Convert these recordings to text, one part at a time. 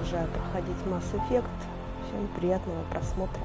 продолжаю проходить Mass Effect. Всем приятного просмотра.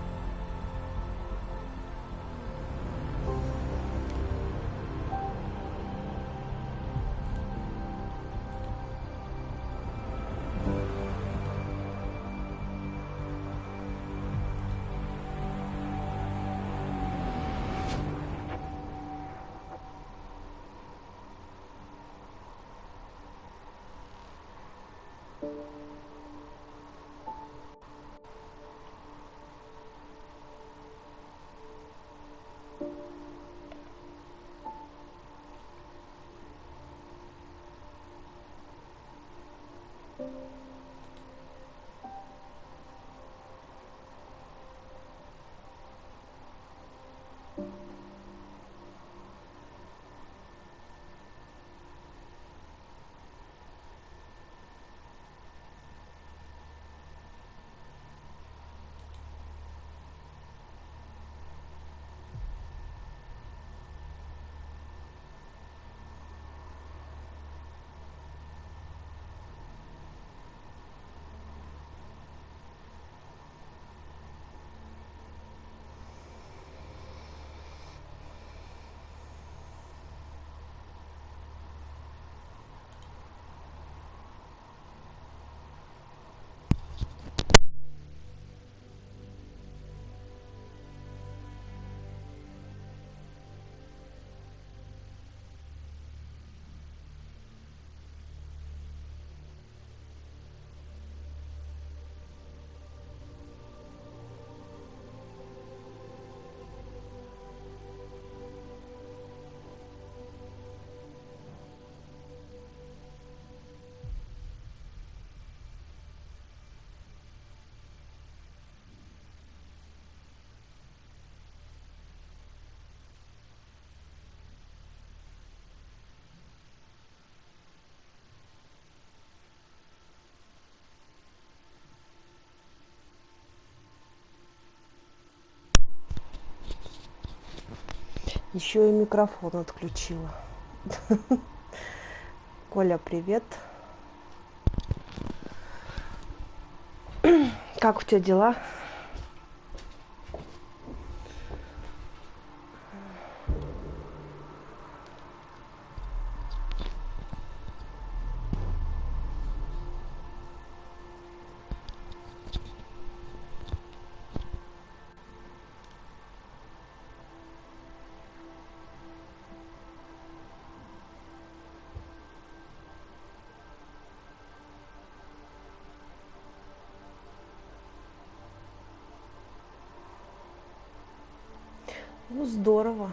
Еще и микрофон отключила. Коля, привет. Как у тебя дела? Ну, здорово.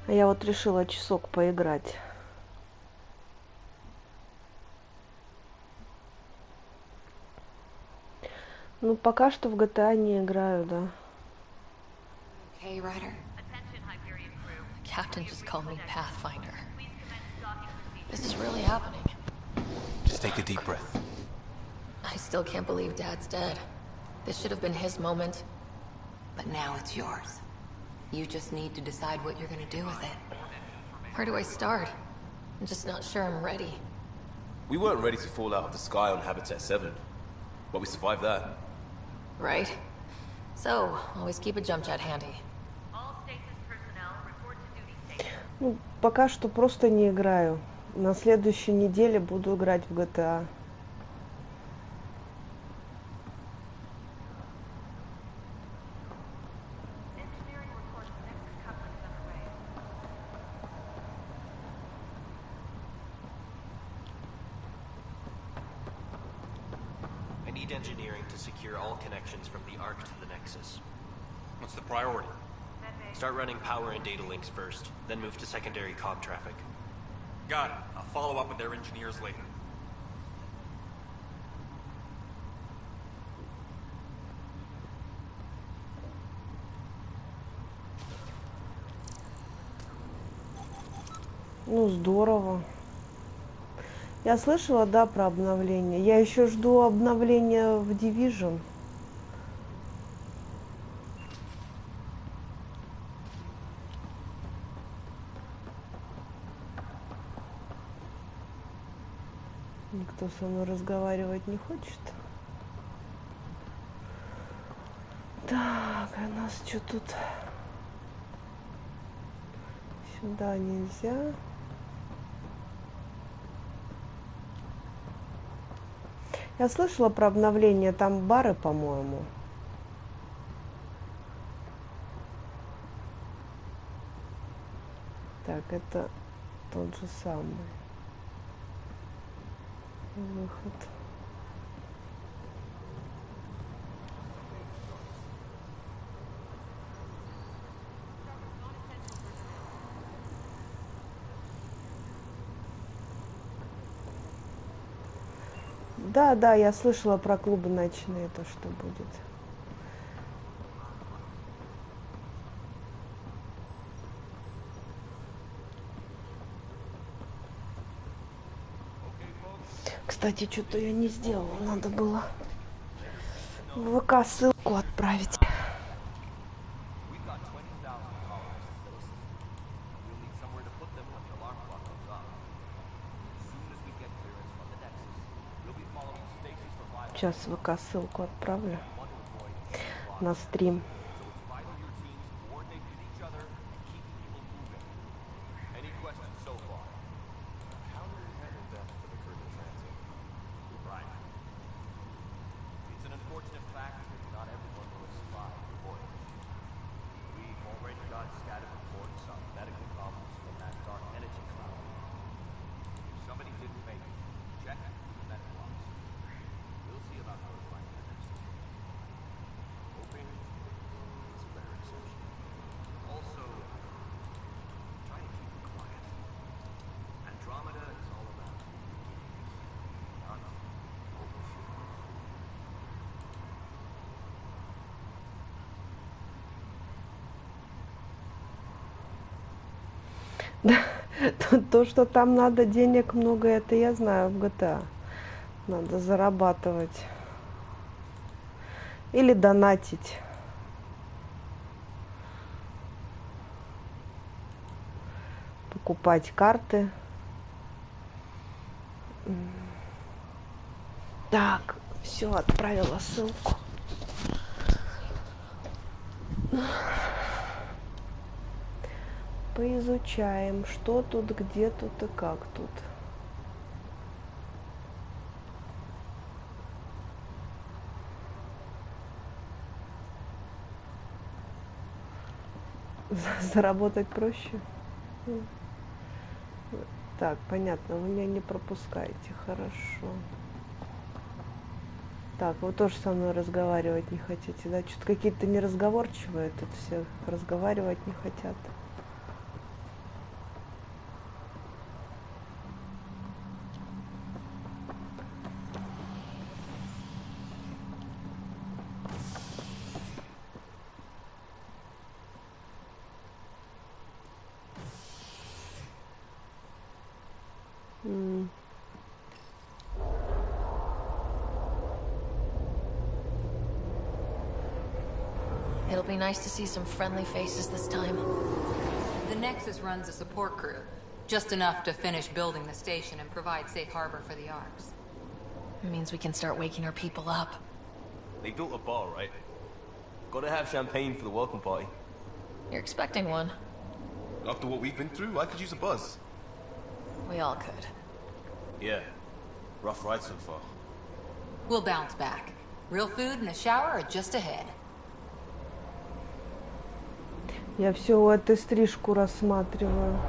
А я вот решила часок поиграть. Ну, пока что в GTA не играю, да. Hey, Ryder. Captain just called me Pathfinder. This is really happening. Just take a deep breath. I still can't believe Dad's dead. This should have been his moment. But now it's yours. You just need to decide what you're gonna do with it. Where do I start? I'm just not sure I'm ready. We weren't ready to fall out of the sky on Habitat 7, but we survived that. Right? So, always keep a jump jet handy. Ну, пока что просто не играю. На следующей неделе буду играть в GTA. I need engineering to secure all connections from the Ark to the Nexus. What's the priority? Start running power and data links first, then move to secondary comm traffic. Got it. I'll follow up with their engineers later. Ну, Ну, здорово. Я слышала, да, про обновление. Я еще жду обновления в Division. Никто со мной разговаривать не хочет. Так, а нас что тут? Сюда нельзя. Я слышала про обновление, там бары, по-моему. Так, это тот же самый выход. Да, да, я слышала про клубы ночные, то, что будет. Кстати, что-то я не сделала, надо было в ВК ссылку отправить. Сейчас ВК ссылку отправлю на стрим. То, что там надо денег много, это я знаю в GTA. Надо зарабатывать. Или донатить. Покупать карты. Так, все, отправила ссылку. Поизучаем, что тут, где тут и как тут. Заработать проще. Так, понятно, вы меня не пропускаете, хорошо. Так, вы тоже со мной разговаривать не хотите, да? Что-то какие-то неразговорчивые тут все разговаривать не хотят. It'll be nice to see some friendly faces this time. The Nexus runs a support crew. Just enough to finish building the station and provide safe harbor for the arcs. It means we can start waking our people up. They built a bar, right? Gotta have champagne for the welcome party. You're expecting one. After what we've been through, I could use a buzz. We all could. Yeah. Rough ride so far. We'll bounce back. Real food and a shower are just ahead. Я все эту стрижку рассматриваю.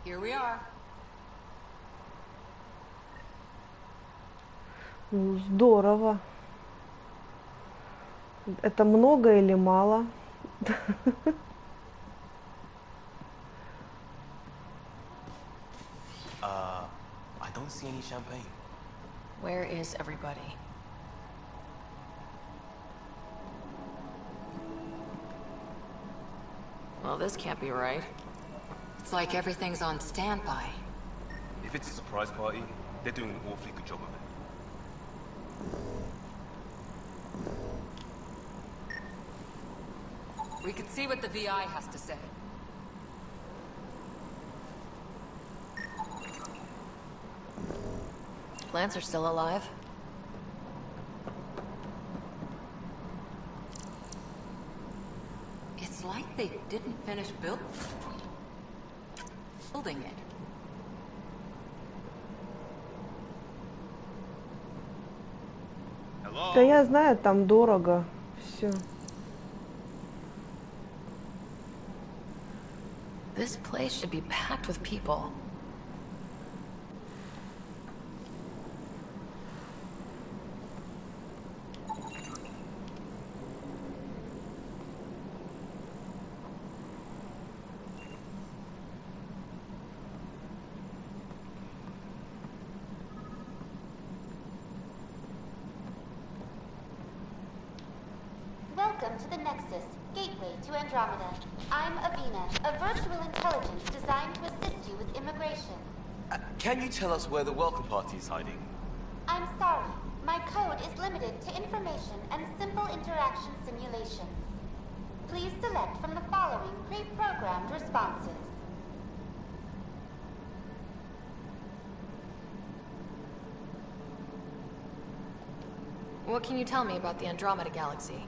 Here we are. Ну, здорово. Это много или мало? I don't see any champagne. Where is everybody? Well, this can't be right. It's like everything's on standby. If it's a surprise party, they're doing an awfully good job of it. We could see what the VI has to say. Plants are still alive. It's like they didn't finish building it. Hello? Да я знаю, там дорого. Все. This place should be packed with people. Welcome to the Nexus, gateway to Andromeda. I'm Avina, a virtual intelligence designed to assist you with immigration. Can you tell us where the welcome party is hiding? I'm sorry, my code is limited to information and simple interaction simulations. Please select from the following pre-programmed responses. What can you tell me about the Andromeda galaxy?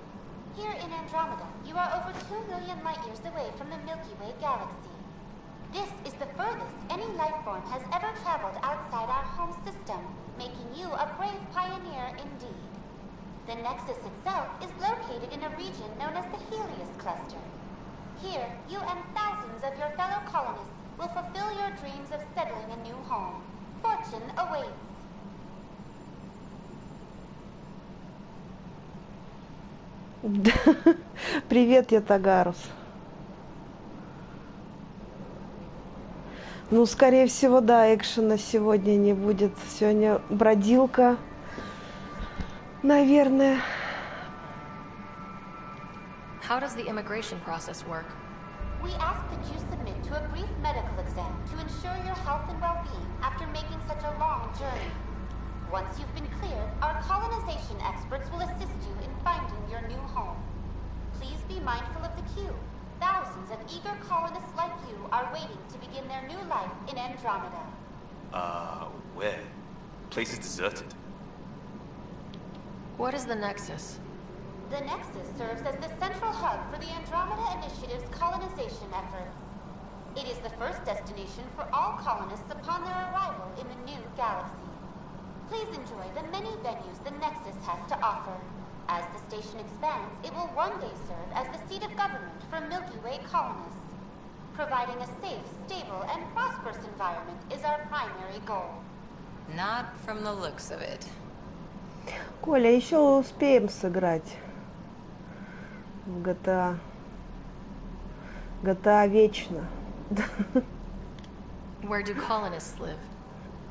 Here in Andromeda, you are over 2 million light-years away from the Milky Way galaxy. This is the furthest any life form has ever traveled outside our home system, making you a brave pioneer indeed. The Nexus itself is located in a region known as the Helios Cluster. Here, you and thousands of your fellow colonists will fulfill your dreams of settling a new home. Fortune awaits. Привет, я Тагарус. Ну, скорее всего, да, экшена сегодня не будет. Сегодня бродилка, наверное. How does the immigration process work? We ask that you submit to a brief medical exam to ensure your health and well-being after making such a long journey. Once you've been cleared, our colonization experts will assist you in finding your new home. Please be mindful of the queue. Thousands of eager colonists like you are waiting to begin their new life in Andromeda. Where? Place is deserted. What is the Nexus? The Nexus serves as the central hub for the Andromeda Initiative's colonization efforts. It is the first destination for all colonists upon their arrival in the new galaxy. Please enjoy the many venues the Nexus has to offer. As the station expands, it will one day serve as the seat of government for Milky Way colonists. Providing a safe, stable, and prosperous environment is our primary goal. Not from the looks of it. Коля, еще успеем сыграть в GTA. GTA вечно. Where do colonists live?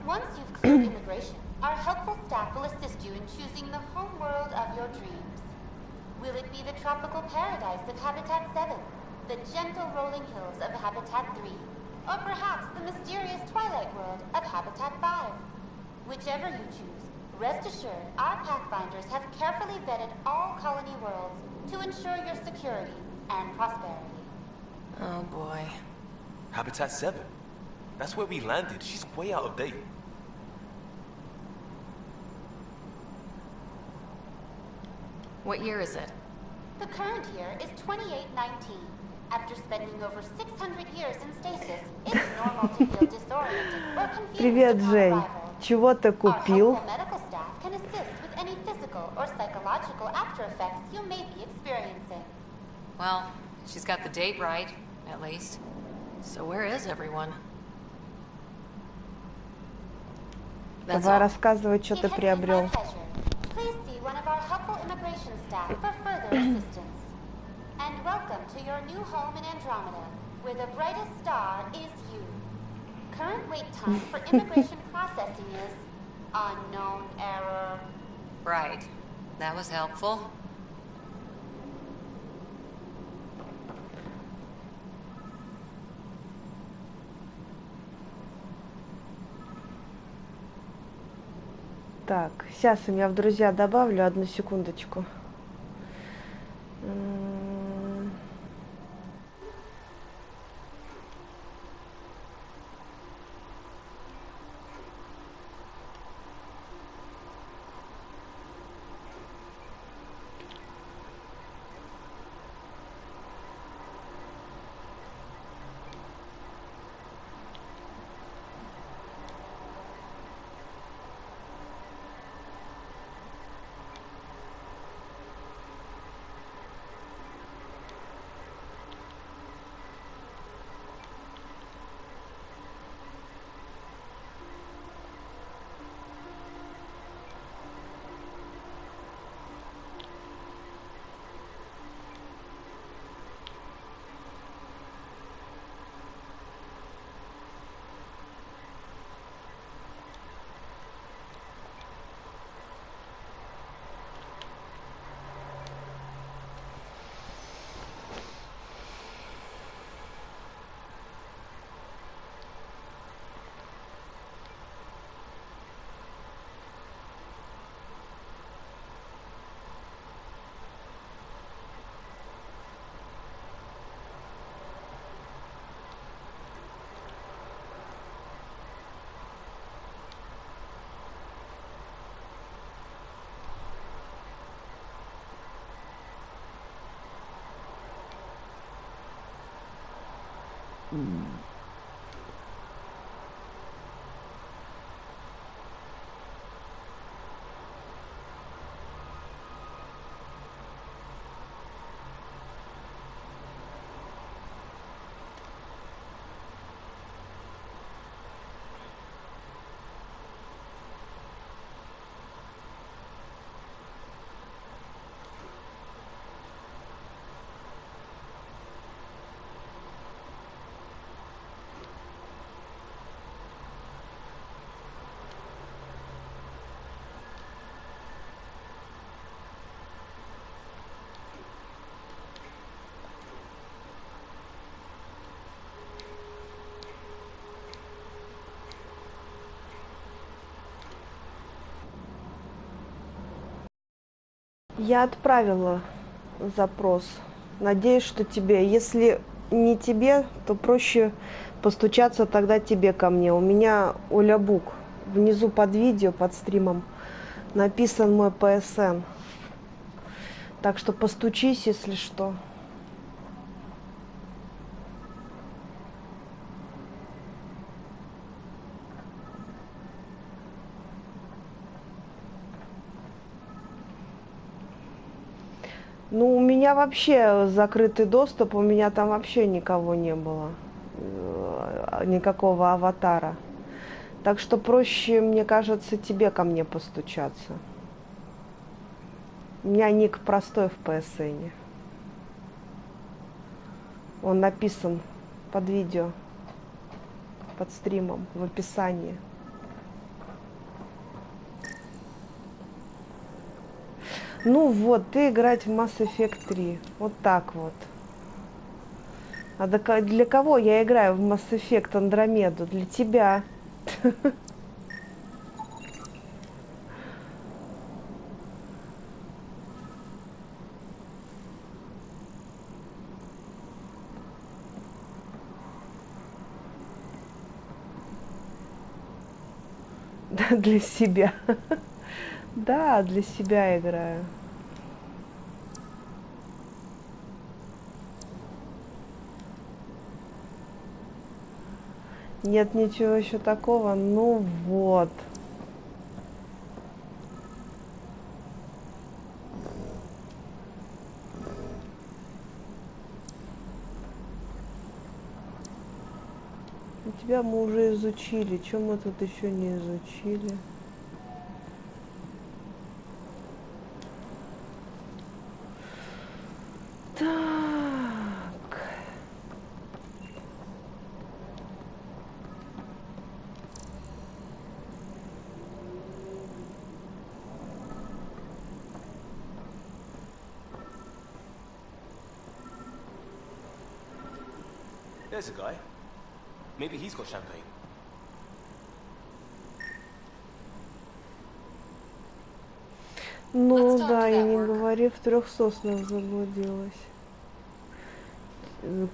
Once you've cleared immigration, our helpful staff will assist you in choosing the home world of your dreams. Will it be the tropical paradise of Habitat 7, the gentle rolling hills of Habitat 3, or perhaps the mysterious twilight world of Habitat 5? Whichever you choose, rest assured our Pathfinders have carefully vetted all colony worlds to ensure your security and prosperity. Oh boy. Habitat 7. That's where we landed. She's way out of date. What year is it? The current year is 2819. After spending over 600 years in stasis, it's normal to feel disoriented or confused Привет, upon Жень. arrival. Чего ты Our купил? helpful medical staff can assist with any physical or psychological after effects you may be experiencing. Well, she's got the date right, at least. So where is everyone? That's Давай all. рассказывай, что It ты has been my приобрел. pleasure. Please see one of our helpful immigration staff for further assistance. And welcome to your new home in Andromeda, where the brightest star is you. Current wait time for immigration processing is unknown error. Right. That was helpful. Так, сейчас я меня в друзья добавлю, одну секундочку. Я отправила запрос. Надеюсь, что тебе. Если не тебе, то проще постучаться тогда тебе ко мне. У меня olyabook. Внизу под видео, под стримом написан мой ПСН. Так что постучись, если что. Ну, у меня вообще закрытый доступ, у меня там вообще никого не было, никакого аватара. Так что проще, мне кажется, тебе ко мне постучаться. У меня ник простой в ПСНе. Он написан под видео, под стримом, в описании. Ну вот, ты играть в Mass Effect 3. Вот так вот. А для кого я играю в Mass Effect Andromeda? Для тебя. Да, для себя. Да, для себя играю. Нет ничего еще такого. Ну вот. Тебя мы уже изучили. Чем мы тут еще не изучили? Так. There's a guy. Maybe he's got champagne. Ну да, и не говори, в 3 соснах заблудилась.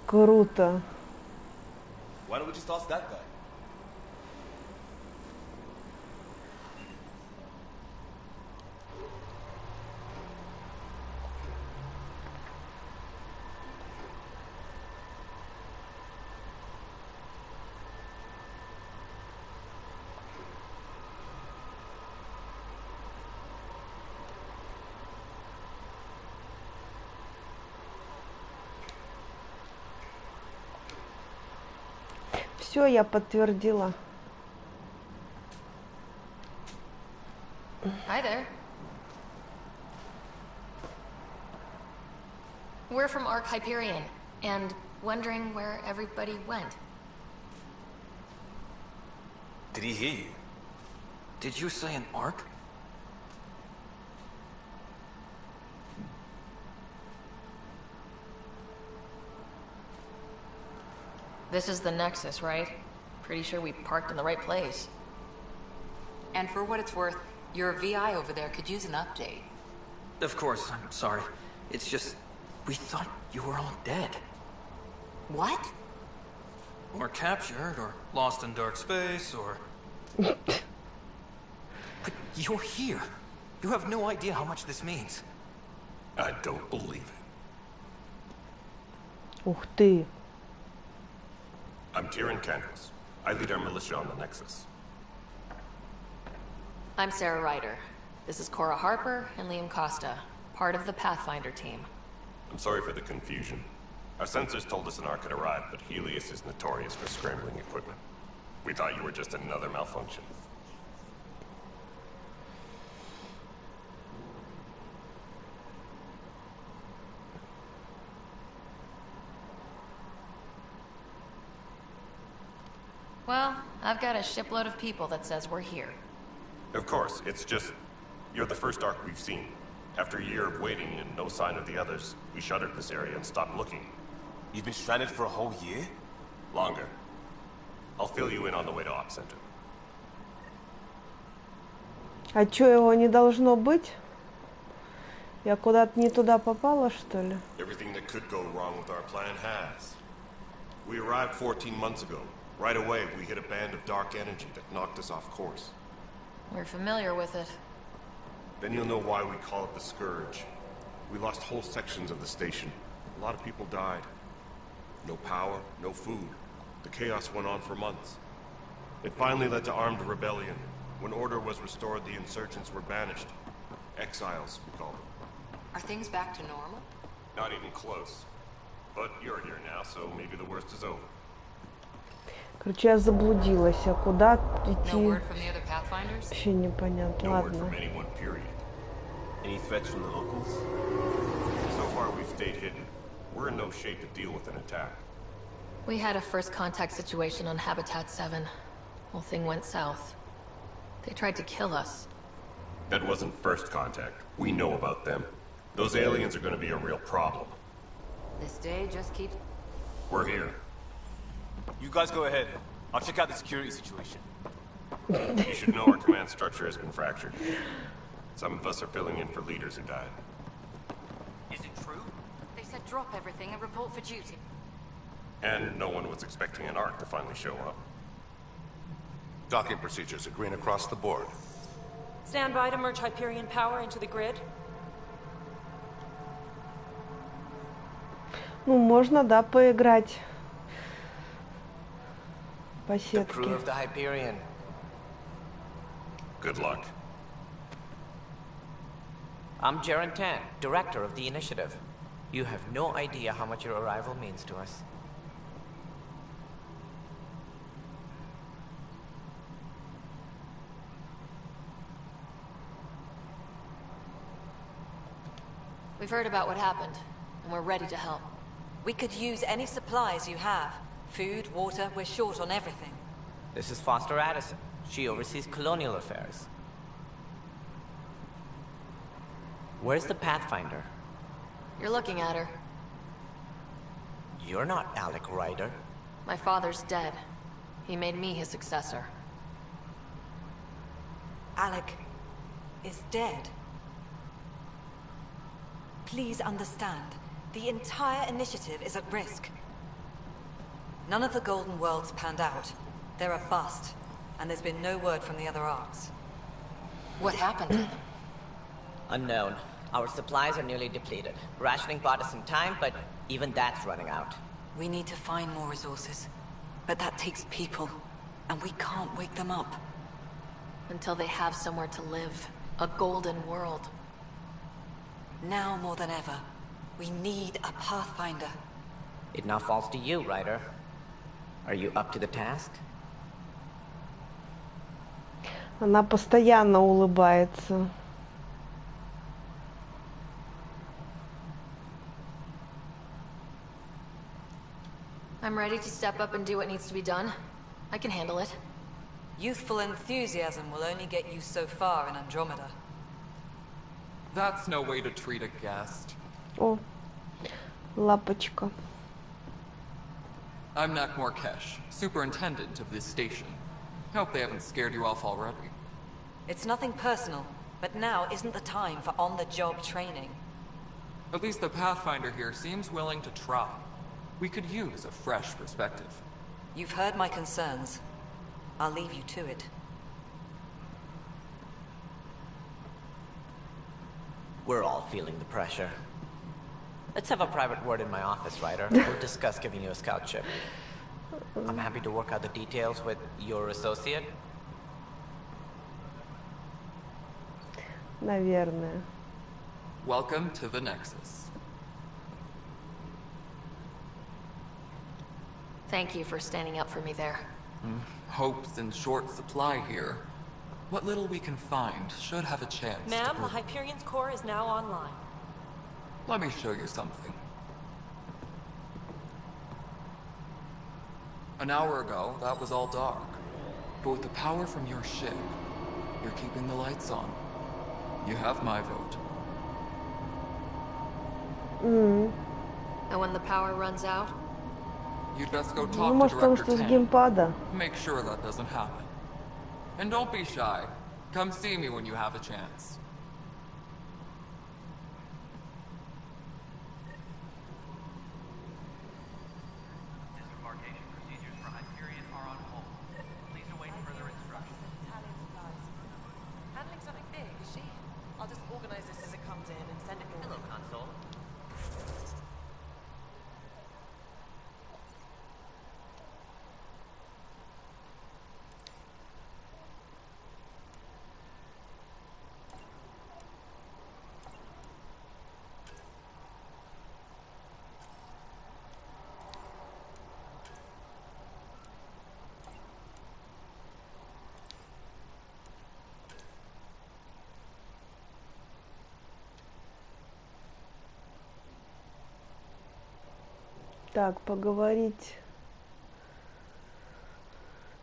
Круто. Why don't we just ask that guy? Все, я подтвердила. Hi there. We're from Ark Hyperion, and wondering where everybody went. Did he hear you? Did you say an arc? This is the Nexus, right? Pretty sure we parked in the right place. And for what it's worth, your VI over there could use an update. Of course, I'm sorry. It's just, we thought you were all dead. What? Or captured, or lost in dark space, or... But you're here. You have no idea how much this means. I don't believe it. Ух ты. I'm Tyrion Candace. I lead our militia on the Nexus. I'm Sarah Ryder. This is Cora Harper and Liam Costa, part of the Pathfinder team. I'm sorry for the confusion. Our sensors told us an arc had arrived, but Helios is notorious for scrambling equipment. We thought you were just another malfunction. Well, I've got a shipload of people that says we're here. Of course, it's just... You're the first arc we've seen. After a year of waiting and no sign of the others, we shuttered this area and stopped looking. You've been stranded for a whole year? Longer. I'll fill you in on the way to Op Center. А чё, его не должно быть? Я куда-то не туда попала, что ли? Everything that could go wrong with our plan has. We arrived 14 months ago. Right away, we hit a band of dark energy that knocked us off course. We're familiar with it. Then you'll know why we call it the Scourge. We lost whole sections of the station. A lot of people died. No power, no food. The chaos went on for months. It finally led to armed rebellion. When order was restored, the insurgents were banished. Exiles, we call them. Are things back to normal? Not even close. But you're here now, so maybe the worst is over. Короче, я заблудилась. А куда No идти? word from the other Pathfinders? Вообще непонятно. No word Ладно. from anyone, period. Any threats from the locals? So far, we've stayed hidden. We're in no shape to deal with an attack. We had a first contact situation on Habitat 7. Whole thing went south. They tried to kill us. That wasn't first contact. We know about them. Those aliens are going to be a real problem. This day just keeps... We're here. You guys go ahead. I'll check out the security situation. You should know our command structure has been fractured. Some of us are filling in for leaders who died. Is it true? They said drop everything and report for duty. And no one was expecting an arc to finally show up. Docking procedures are green across the board. Stand by to merge Hyperion power into the grid. Ну, можно, да, поиграть по The crew сетке. of the Hyperion. Good luck. I'm Jaren Tan, director of the initiative. You have no idea how much your arrival means to us. We've heard about what happened, and we're ready to help. We could use any supplies you have. Food, water, we're short on everything. This is Foster Addison. She oversees colonial affairs. Where's the Pathfinder? You're looking at her. You're not Alec Ryder. My father's dead. He made me his successor. Alec is dead. Please understand, the entire initiative is at risk. None of the Golden Worlds panned out. They're a bust, and there's been no word from the other arcs. What happened to them? Unknown. Our supplies are nearly depleted. Rationing bought us some time, but even that's running out. We need to find more resources. But that takes people, and we can't wake them up. Until they have somewhere to live. A golden world. Now more than ever, we need a pathfinder. It now falls to you, Ryder. Are you up to the task? Она постоянно улыбается. I'm ready to step up and do what needs to be done. I can handle it. Youthful enthusiasm will only get you so far in Andromeda. That's no way to treat a guest. О, лапочка. I'm Nak Morkesh, superintendent of this station. Hope they haven't scared you off already. It's nothing personal, but now isn't the time for on-the-job training. At least the Pathfinder here seems willing to try. We could use a fresh perspective. You've heard my concerns. I'll leave you to it. We're all feeling the pressure. Let's have a private word in my office, Ryder. We'll discuss giving you a scout ship. I'm happy to work out the details with your associate. Наверное. Welcome to the Nexus. Thank you for standing up for me there. Hope's in short supply here. What little we can find should have a chance. Ma'am, the Hyperion's core is now online. Let me show you something. An hour ago, that was all dark. But with the power from your ship, you're keeping the lights on. You have my vote. And when the power runs out? You'd best go Ну, talk to может, потому Director что с Tan. геймпада. Make sure that doesn't happen. And don't be shy. Come see me when you have a chance. Disembarkation procedures for Hyperion are on hold. Please await further instructions. Handling something big, is she? I'll just organize this as it comes in and send it your way. Hello, console. Так, поговорить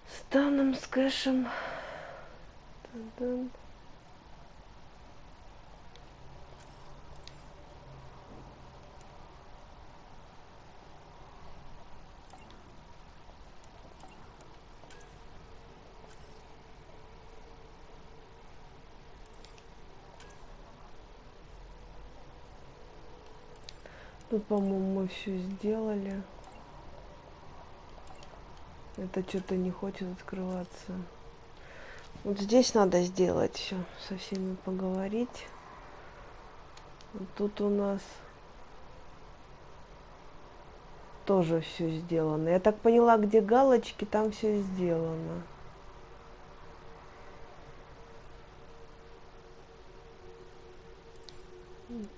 с Таном, с Кэшем. Та-дам. Тут, по-моему, мы все сделали. Это что-то не хочет открываться. Вот здесь надо сделать все, со всеми поговорить. Вот тут у нас тоже все сделано. Я так поняла, где галочки, там все сделано.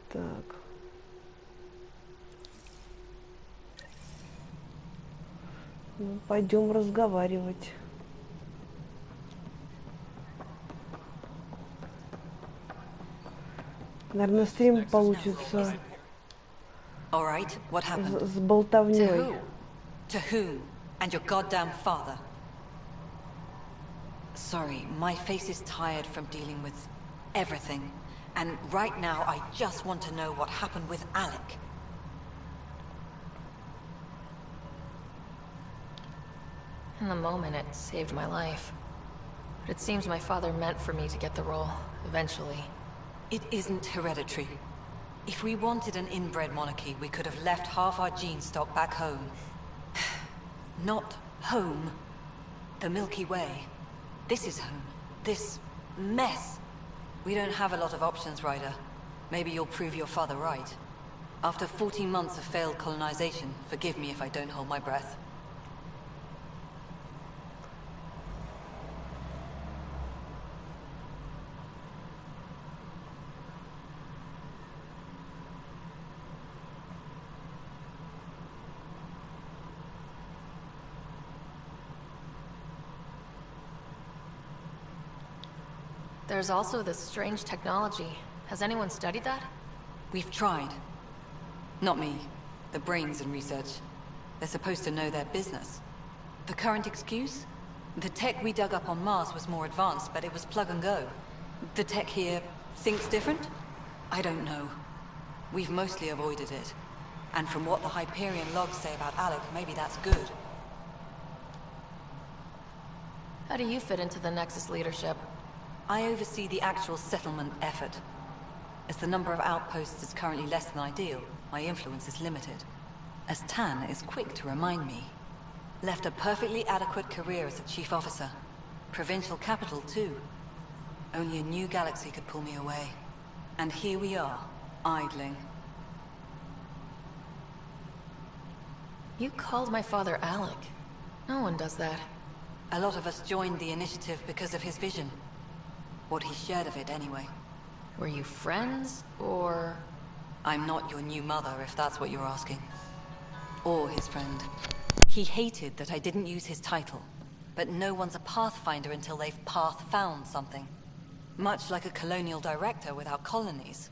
Так. Ну, пойдем разговаривать. Наверное, стрим получится с болтовней. To whom? And your goddamn father. Sorry, my face is tired from dealing with everything. And right now, I just want to know what happened with Alec. In the moment, it saved my life. But it seems my father meant for me to get the role, eventually. It isn't hereditary. If we wanted an inbred monarchy, we could have left half our gene stock back home. Not home. The Milky Way. This is home. This mess. We don't have a lot of options, Ryder. Maybe you'll prove your father right. After 14 months of failed colonization, forgive me if I don't hold my breath. There's also this strange technology. Has anyone studied that? We've tried. Not me. The brains in research. They're supposed to know their business. The current excuse? The tech we dug up on Mars was more advanced, but it was plug and go. The tech here thinks different? I don't know. We've mostly avoided it. And from what the Hyperion logs say about Alec, maybe that's good. How do you fit into the Nexus leadership? I oversee the actual settlement effort. As the number of outposts is currently less than ideal, my influence is limited. As Tan is quick to remind me. Left a perfectly adequate career as a chief officer. Provincial capital, too. Only a new galaxy could pull me away. And here we are, idling. You called my father Alec. No one does that. A lot of us joined the initiative because of his vision. What he shared of it, anyway. Were you friends, or...? I'm not your new mother, if that's what you're asking. Or his friend. He hated that I didn't use his title. But no one's a pathfinder until they've path-found something. Much like a colonial director without colonies.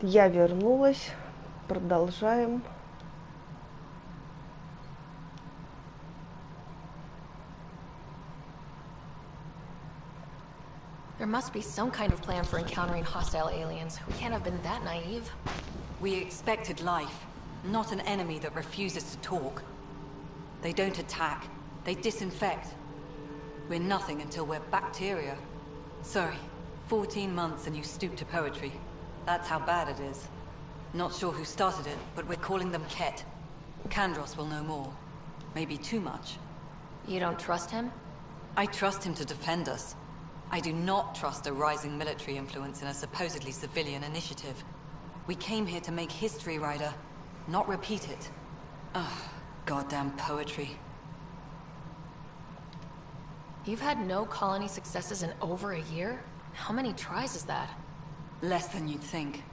Я вернулась. Продолжаем. There must be some kind of plan for encountering hostile aliens. We can't have been that naive. We expected life, not an enemy that refuses to talk. They don't attack, they disinfect. We're nothing until we're bacteria. Sorry, 14 months and you stoop to poetry. That's how bad it is. Not sure who started it, but we're calling them Ket. Kandros will know more. Maybe too much. You don't trust him? I trust him to defend us. I do not trust a rising military influence in a supposedly civilian initiative. We came here to make history, Ryder, not repeat it. Ugh, goddamn poetry. You've had no colony successes in over a year? How many tries is that? Less than you'd think.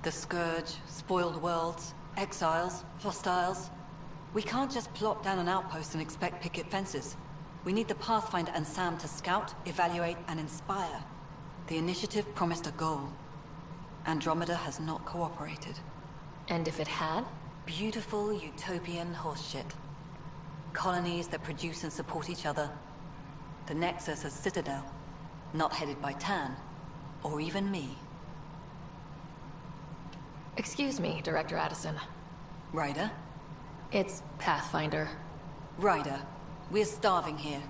The Scourge, spoiled worlds, exiles, hostiles. We can't just plop down an outpost and expect picket fences. We need the Pathfinder and Sam to scout, evaluate, and inspire. The initiative promised a goal. Andromeda has not cooperated. And if it had? Beautiful utopian horseshit. Colonies that produce and support each other. The Nexus as Citadel, not headed by Tan, or even me. Excuse me, Director Addison. Ryder? It's Pathfinder. Ryder, we're starving here.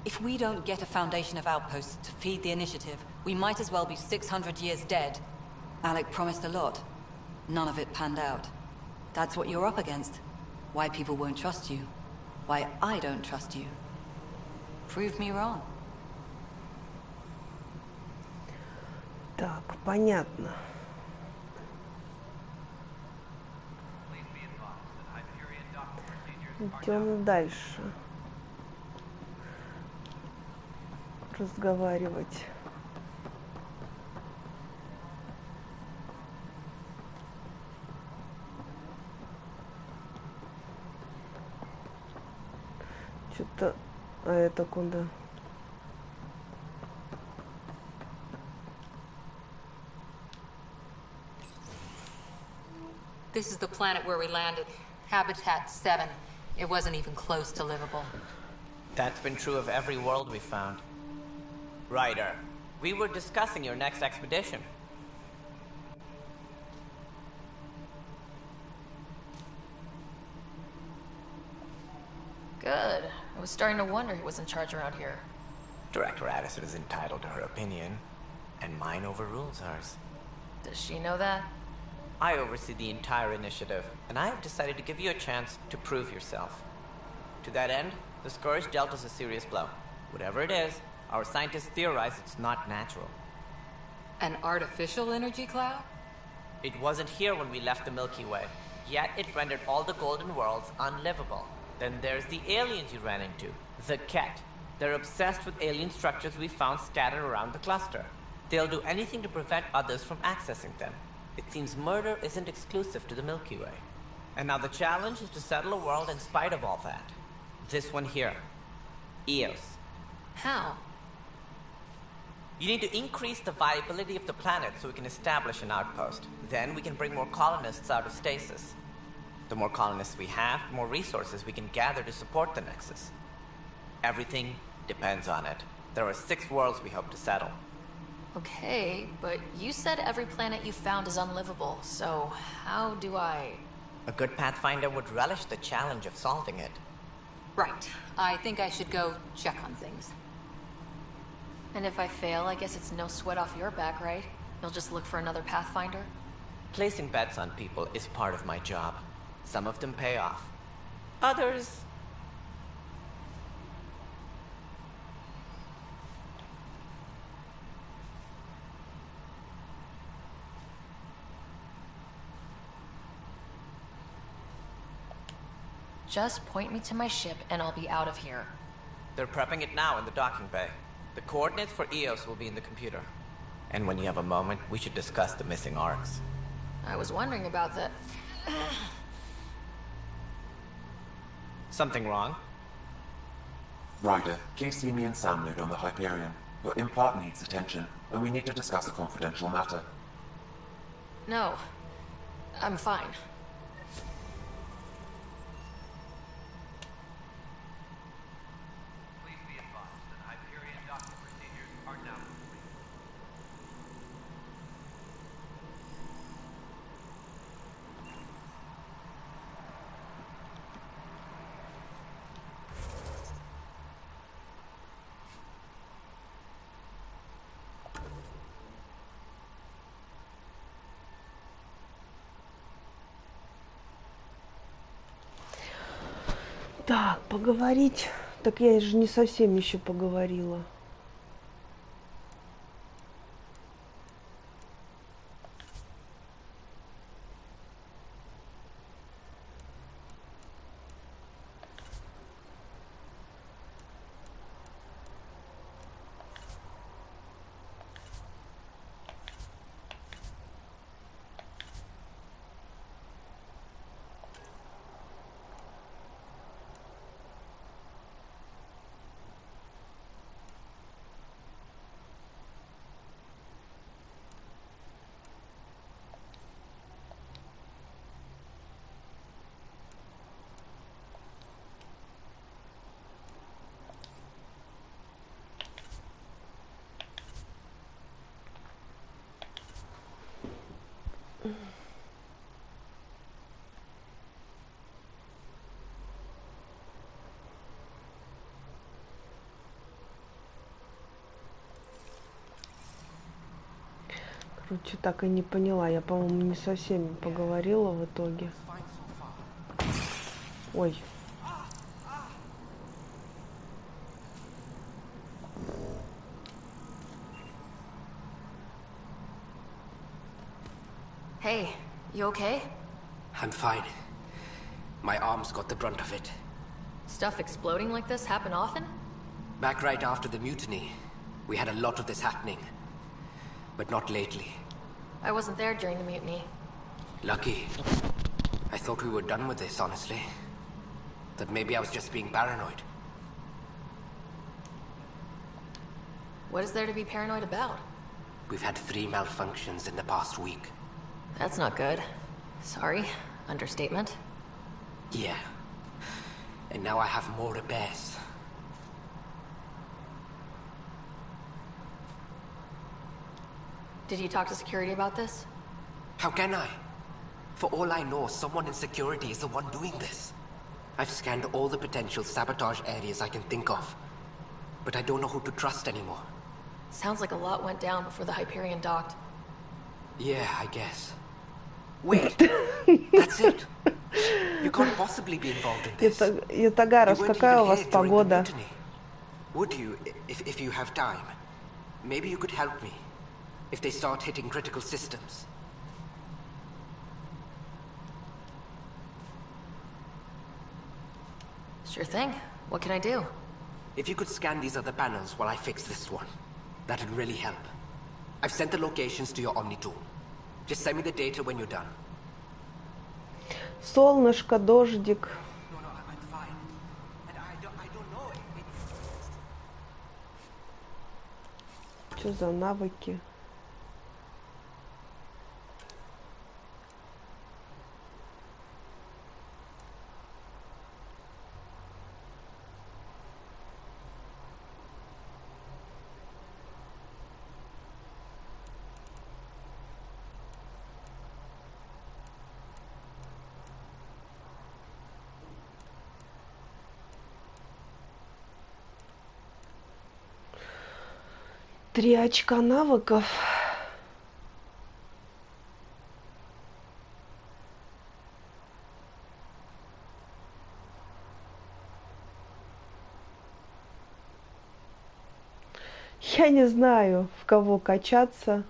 If we don't get a foundation of outposts to feed the initiative, we might as well be 600 years dead. Alec promised a lot. None of it panned out. That's what you're up against. Why people won't trust you. Why I don't trust you. Prove me wrong. Так, понятно. Идем дальше. Разговаривать. Что-то... А это куда? This is the planet where we landed. Habitat 7. It wasn't even close to livable. That's been true of every world we found. Ryder, we were discussing your next expedition. Good. I was starting to wonder who was in charge around here. Director Addison is entitled to her opinion, and mine overrules hers. Does she know that? I oversee the entire initiative, and I have decided to give you a chance to prove yourself. To that end, the Scourge dealt us a serious blow. Whatever it is, our scientists theorize it's not natural. An artificial energy cloud? It wasn't here when we left the Milky Way, yet it rendered all the golden worlds unlivable. Then there's the aliens you ran into, the Ket. They're obsessed with alien structures we found scattered around the cluster. They'll do anything to prevent others from accessing them. It seems murder isn't exclusive to the Milky Way. And now the challenge is to settle a world in spite of all that. This one here. Eos. How? You need to increase the viability of the planet so we can establish an outpost. Then we can bring more colonists out of stasis. The more colonists we have, the more resources we can gather to support the Nexus. Everything depends on it. There are 6 worlds we hope to settle. Okay, but you said every planet you found is unlivable, so how do I... A good Pathfinder would relish the challenge of solving it. Right. I think I should go check on things. And if I fail, I guess it's no sweat off your back, right? You'll just look for another Pathfinder? Placing bets on people is part of my job. Some of them pay off. Others... Just point me to my ship and I'll be out of here. They're prepping it now in the docking bay. The coordinates for Eos will be in the computer. And when you have a moment, we should discuss the missing arcs. I was wondering about that. Something wrong? Ryder, Casey, me and Sam load on the Hyperion. Your impart needs attention, and we need to discuss a confidential matter. No. I'm fine. Please be advised that Hyperion docking procedures are now complete. Так, поговорить. Так я же не совсем еще поговорила. Короче, так и не поняла. Я, по-моему, не со всеми поговорила в итоге. Ой. Hey, you okay? I'm fine. My arms got the brunt of it. Stuff exploding like this happen often? Back right after the mutiny, we had a lot of this happening. But not lately. I wasn't there during the mutiny. Lucky. I thought we were done with this, honestly. That maybe I was just being paranoid. What is there to be paranoid about? We've had 3 malfunctions in the past week. That's not good. Sorry. Understatement. Yeah. And now I have more repairs. Did you talk to security about this? How can I? For all I know, someone in security is the one doing this. I've scanned all the potential sabotage areas I can think of. But I don't know who to trust anymore. Sounds like a lot went down before the Hyperion docked. Yeah, I guess. Wait, that's it. You can't possibly be involved in this. Ютагарас, какая у вас погода? Would you, if you have time, maybe you could help me if they start hitting critical systems? Sure thing. What can I do? If you could scan these other panels while I fix this one, that'd really help. I've sent the locations to your Omni tool. Just send me the data when you're done. Солнышко, дождик. Что за навыки? Три очка навыков. Я не знаю, в кого качаться.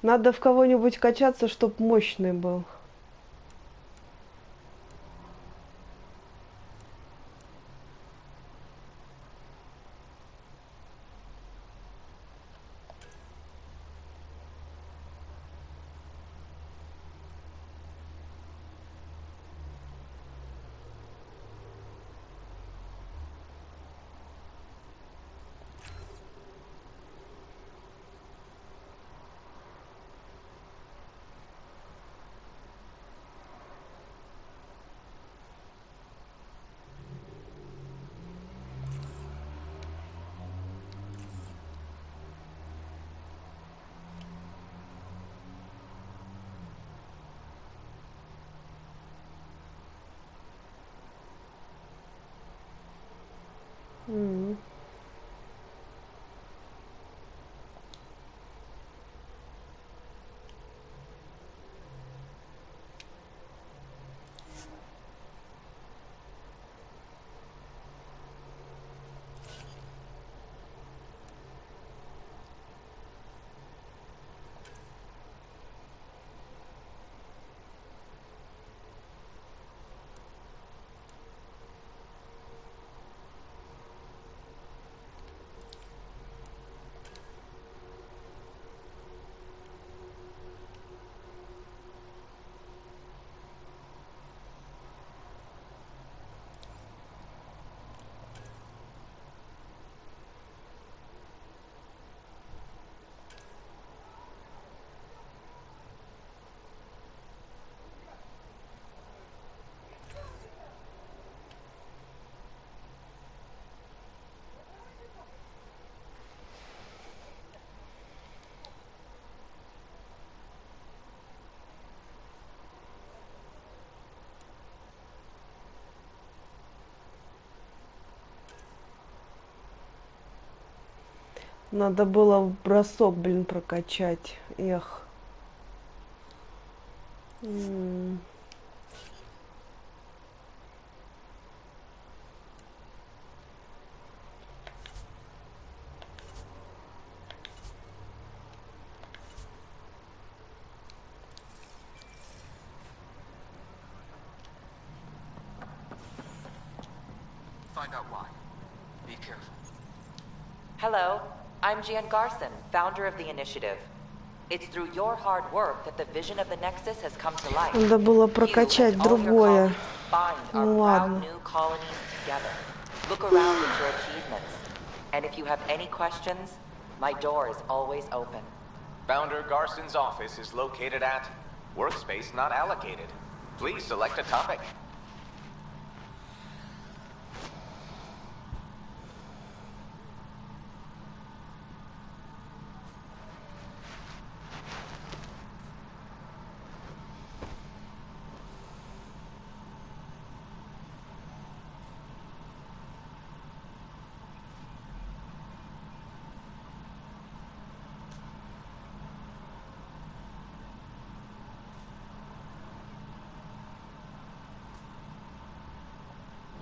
Надо в кого-нибудь качаться, чтоб мощный был. Надо было бросок, блин, прокачать. Эх. Find out why. Be careful. Hello, I'm Jan Garson, founder of the initiative. It's through your hard work that the vision of the Nexus has come to life. Надо было прокачать другое. Ну ладно. New colonies together. Look around at your achievements. And if you have any questions, my door is always open. Founder Garson's office is located at workspace not allocated. Please select a topic.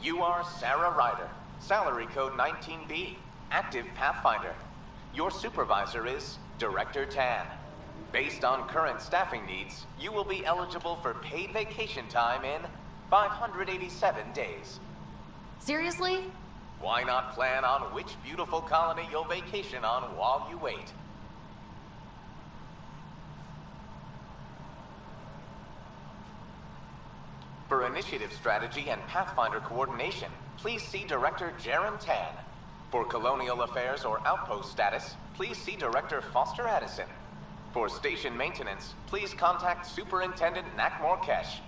You are Sara Ryder, salary code 19B, active Pathfinder. Your supervisor is Director Tan. Based on current staffing needs, you will be eligible for paid vacation time in 587 days. Seriously? Why not plan on which beautiful colony you'll vacation on while you wait? For initiative strategy and Pathfinder coordination, please see Director Jaren Tan. For colonial affairs or outpost status, please see Director Foster Addison. For station maintenance, please contact Superintendent Nakmor Kesh.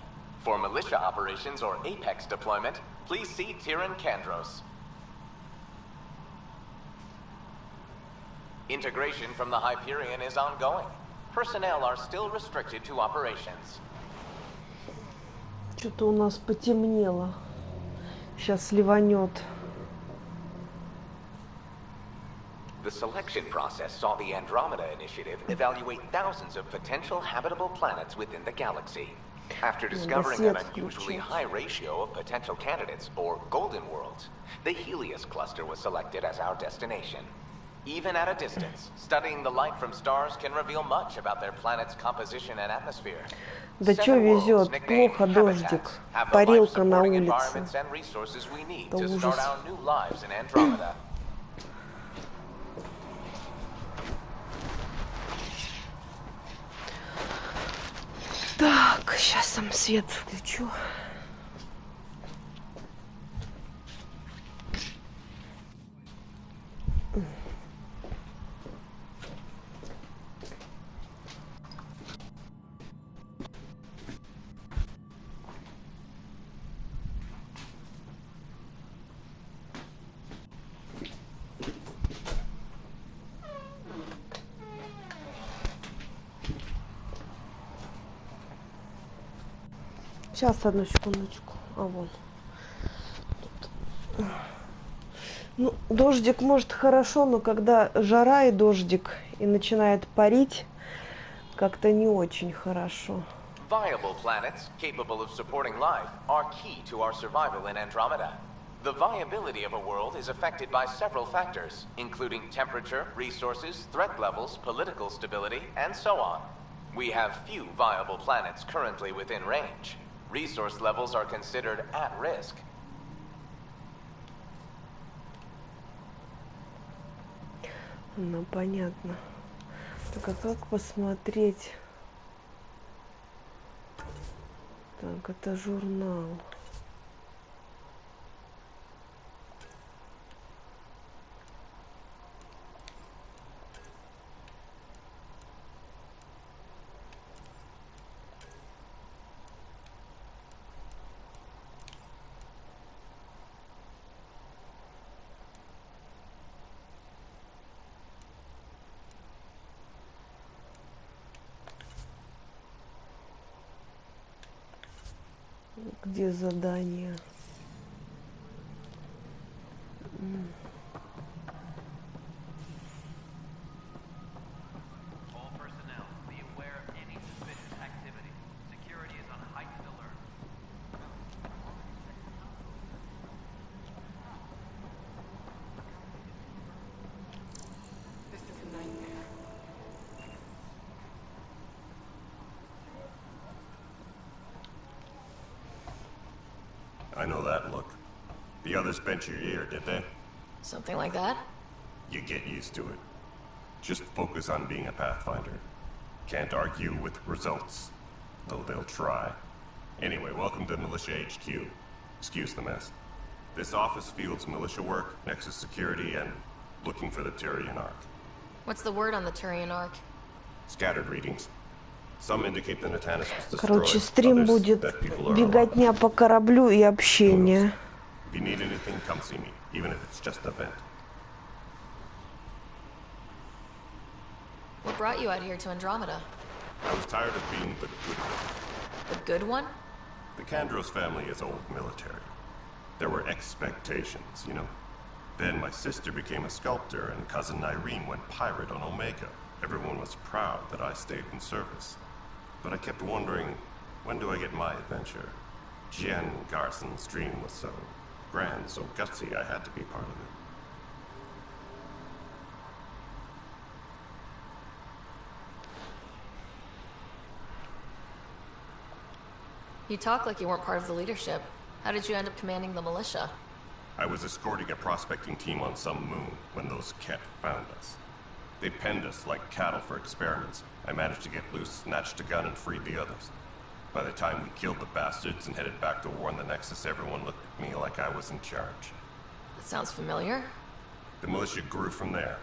For militia operations or Apex deployment, please see Tyran Kandros. Integration from the Hyperion is ongoing. Personnel are still restricted to operations. Что-то у нас потемнело. Сейчас ливанет. The selection process saw the Andromeda initiative evaluate thousands of potential habitable planets within the galaxy. After discovering an unusually high ratio of potential candidates, or golden worlds, the Helios cluster was selected as our destination. Even at a distance, studying the light from stars can reveal much about their planet's composition and atmosphere. Да чё везет? Плохо дождик. Парилка на улице. Это ужас. Так, сейчас сам свет включу. Сейчас, одну секундочку. А вот. Ну, дождик может хорошо, но когда жара и дождик и начинает парить, как-то не очень хорошо. Viable planets capable of supporting life are key to our survival in Andromeda. The viability of a world is affected by several factors, including temperature, resources, threat levels, political stability, and so on. We have few viable planets currently within range. Resource levels are considered at risk. Ну, понятно. Так, а как посмотреть? Так, это журнал. Где задание? The others bent your ear, did they? Something like that? You get used to it. Just focus on being a Pathfinder. Can't argue with results, though they'll try. Anyway, welcome to Militia HQ. Excuse the mess. This office fields militia work, Nexus security, and looking for the Turian Ark. What's the word on the Turian Ark? Scattered readings. Some indicate the Natanus was destroyed. Короче, стрим будет беготня по кораблю и общение. If you need anything, come see me, even if it's just a vent. What brought you out here to Andromeda? I was tired of being the good one. The good one? The Kandros family is old military. There were expectations, you know. Then my sister became a sculptor and cousin Irene went pirate on Omega. Everyone was proud that I stayed in service. But I kept wondering, when do I get my adventure? Jen Garson's dream was so grand, so gutsy, I had to be part of it. You talk like you weren't part of the leadership. How did you end up commanding the militia? I was escorting a prospecting team on some moon when those Ket found us. They penned us like cattle for experiments. I managed to get loose, snatched a gun, and freed the others. By the time we killed the bastards and headed back to war in the Nexus, everyone looked at me like I was in charge. That sounds familiar. The militia grew from there.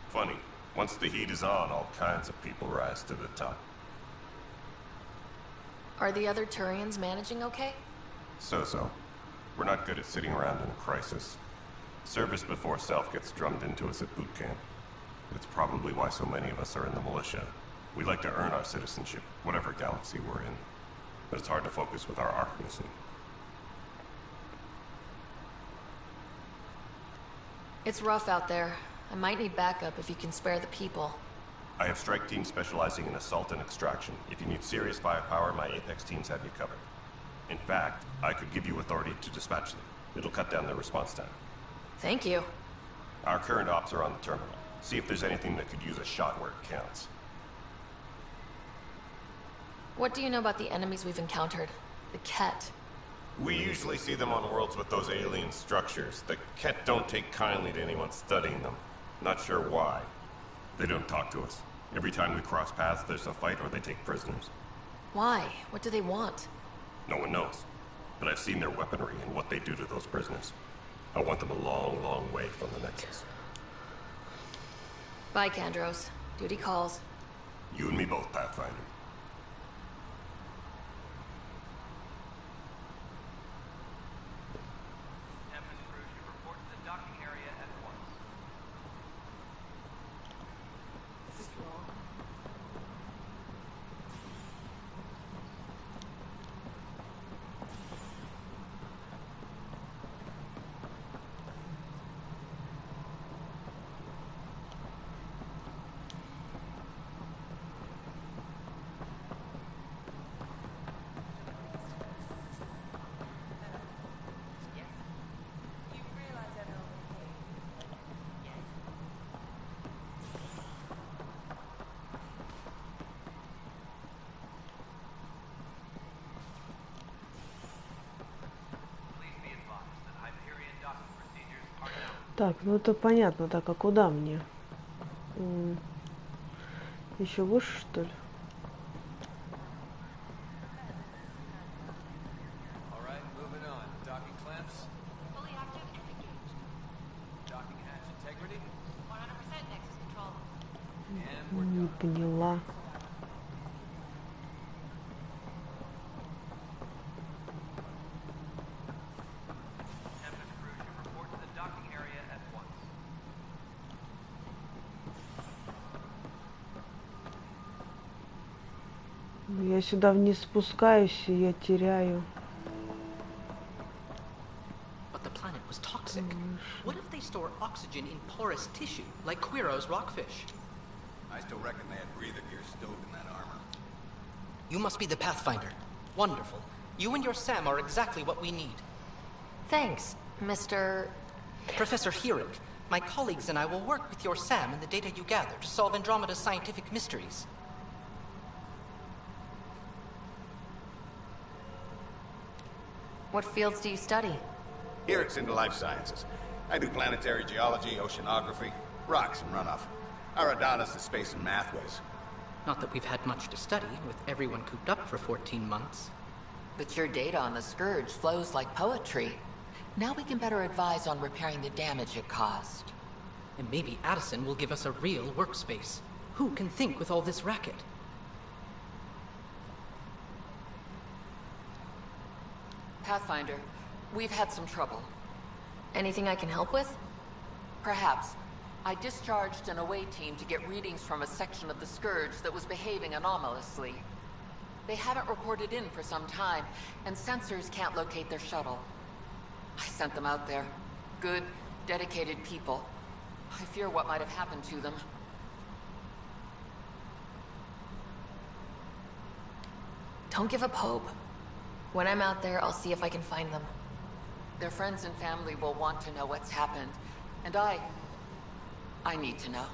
Funny, once the heat is on, all kinds of people rise to the top. Are the other Turians managing okay? So-so. We're not good at sitting around in a crisis. Service before self gets drummed into us at boot camp. It's probably why so many of us are in the militia. We like to earn our citizenship, whatever galaxy we're in. But it's hard to focus with our arc missing. It's rough out there. I might need backup if you can spare the people. I have strike teams specializing in assault and extraction. If you need serious firepower, my Apex teams have you covered. In fact, I could give you authority to dispatch them. It'll cut down their response time. Thank you. Our current ops are on the terminal. See if there's anything that could use a shot where it counts. What do you know about the enemies we've encountered? The Ket. We usually see them on worlds with those alien structures. The Ket don't take kindly to anyone studying them. Not sure why. They don't talk to us. Every time we cross paths, there's a fight or they take prisoners. Why? What do they want? No one knows. But I've seen their weaponry and what they do to those prisoners. I want them a long, long way from the Nexus. Bye, Kandros. Duty calls. You and me both, Pathfinder. Так, ну это понятно. Так, а куда мне? Еще выше, что ли? Не поняла. Я сюда вниз спускаюсь, и я теряю. But the planet was toxic. What if they store oxygen in porous tissue, like Quiro's rockfish? I still reckon they had breather gear stowed in that armor. You must be the Pathfinder. Wonderful. You and your Sam are exactly what we need. Thanks, Mr. Professor Hirik. My colleagues and I will work with your Sam and the data you gather to solve Andromeda's scientific mysteries. What fields do you study? Eric's into life sciences. I do planetary geology, oceanography, rocks and runoff. Aradana's the space and math whiz. Not that we've had much to study, with everyone cooped up for 14 months. But your data on the Scourge flows like poetry. Now we can better advise on repairing the damage it caused. And maybe Addison will give us a real workspace. Who can think with all this racket? Pathfinder, we've had some trouble. Anything I can help with? Perhaps. I discharged an away team to get readings from a section of the Scourge that was behaving anomalously. They haven't reported in for some time, and sensors can't locate their shuttle. I sent them out there. Good, dedicated people. I fear what might have happened to them. Don't give up hope. When I'm out there, I'll see if I can find them. Their friends and family will want to know what's happened, and I need to know.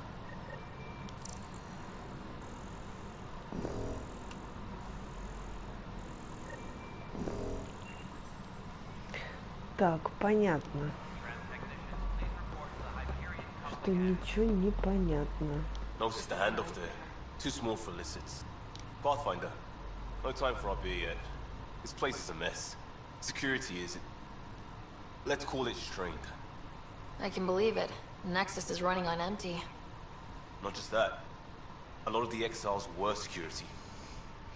Так, понятно. Что ничего не понятно. No, just the handoff there. Too small for lizards. Pathfinder, no time for our beer yet. This place is a mess. Security is... let's call it strained. I can believe it. Nexus is running on empty. Not just that. A lot of the exiles were security.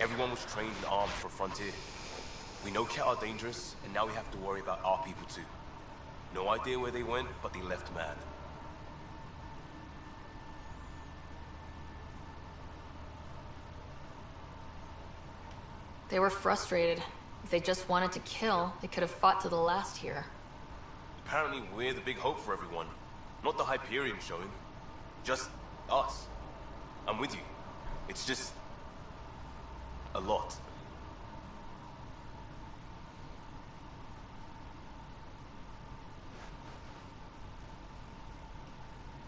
Everyone was trained and armed for Frontier. We know Cat are dangerous, and now we have to worry about our people too. No idea where they went, but they left mad. They were frustrated. If they just wanted to kill, they could have fought to the last here. Apparently we're the big hope for everyone. Not the Hyperion showing. Just us. I'm with you. It's just... a lot.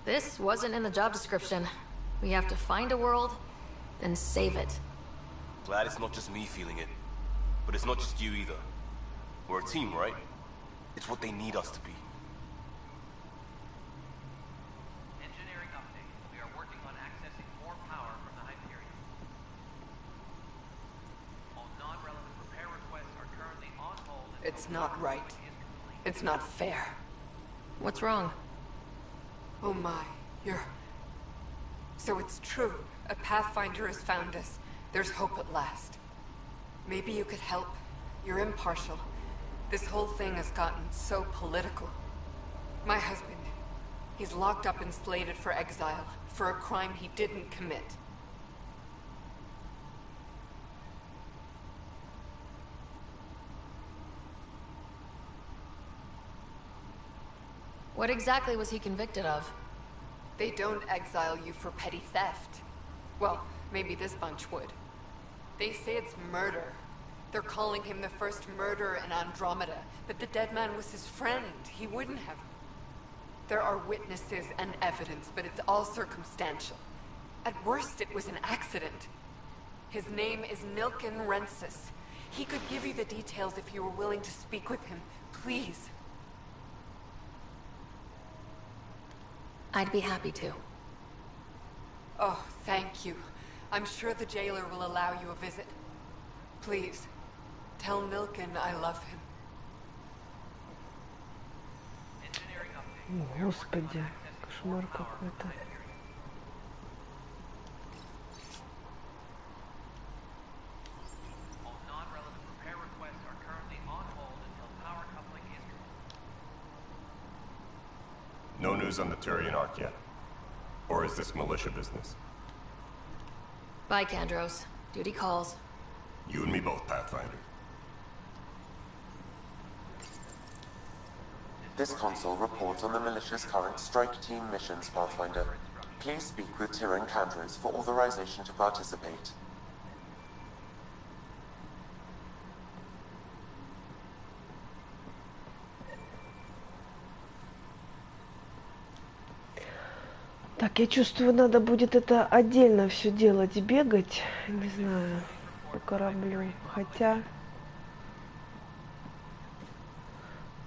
This wasn't in the job description. We have to find a world, then save it. Glad it's not just me feeling it. But it's not just you either. We're a team, right? It's what they need us to be. Engineering update. We are working on accessing more power from the Hyperion. All non-relevant repair requests are currently on hold. It's not right. It's not fair. What's wrong? Oh my, So it's true. A Pathfinder has found us. There's hope at last. Maybe you could help. You're impartial. This whole thing has gotten so political. My husband, he's locked up and slated for exile for a crime he didn't commit. What exactly was he convicted of? They don't exile you for petty theft. Well, maybe this bunch would. They say it's murder. They're calling him the first murderer in Andromeda, but the dead man was his friend. He wouldn't have. There are witnesses and evidence, but it's all circumstantial. At worst, it was an accident. His name is Nilken Rensis. He could give you the details if you were willing to speak with him. Please. I'd be happy to. Oh, thank you. I'm sure the jailer will allow you a visit. Please, tell Nilken I love him. Господи, кошмар какой-то. No news on the Turian Ark yet. Or is this militia business? Bye, Kandros. Duty calls. You and me both, Pathfinder. This console reports on the militia's current strike team missions, Pathfinder. Please speak with Tyrion Kandros for authorization to participate. Так, я чувствую, надо будет это отдельно все делать, бегать, не знаю, по кораблю. Хотя...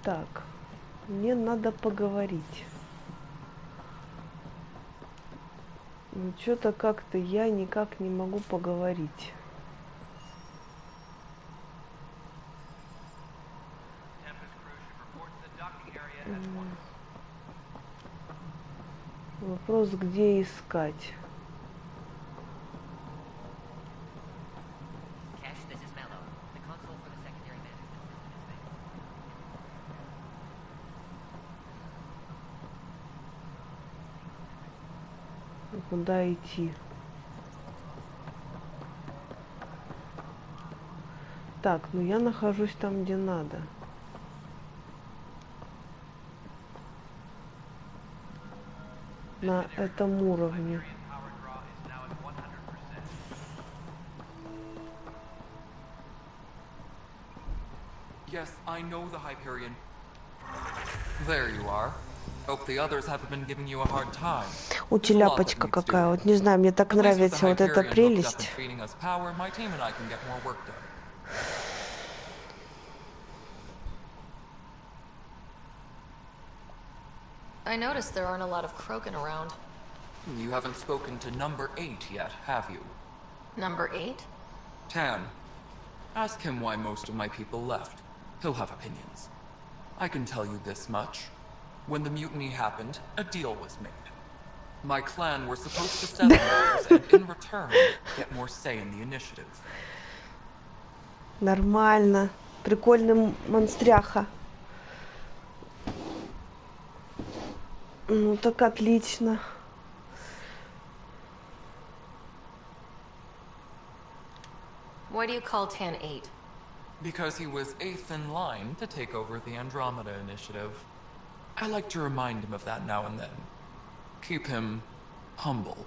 Так, Мне надо поговорить. Ну, что-то как-то я никак не могу поговорить. Вопрос, где искать? Куда идти? Так, ну я нахожусь там, где надо. На этом уровне. Yes, I know the Hyperion. There you are. Hope the others haven't been giving you a hard time. Утяляпочка какая. Вот не знаю, мне так нравится вот эта прелесть. I noticed there aren't a lot of Krogan around. You haven't spoken to number 8 yet, have you? Number 8? Tan. Ask him why most of my people left. He'll have opinions. I can tell you this much. When the mutiny happened, a deal was made. My clan were supposed to settle matters and, in return, get more say in the initiative. Нормально. Прикольный монстряха. Ну так отлично. Why do you call Tan 8? Because he was 8th in line to take over the Andromeda initiative. I like to remind him of that now and then. Keep him humble.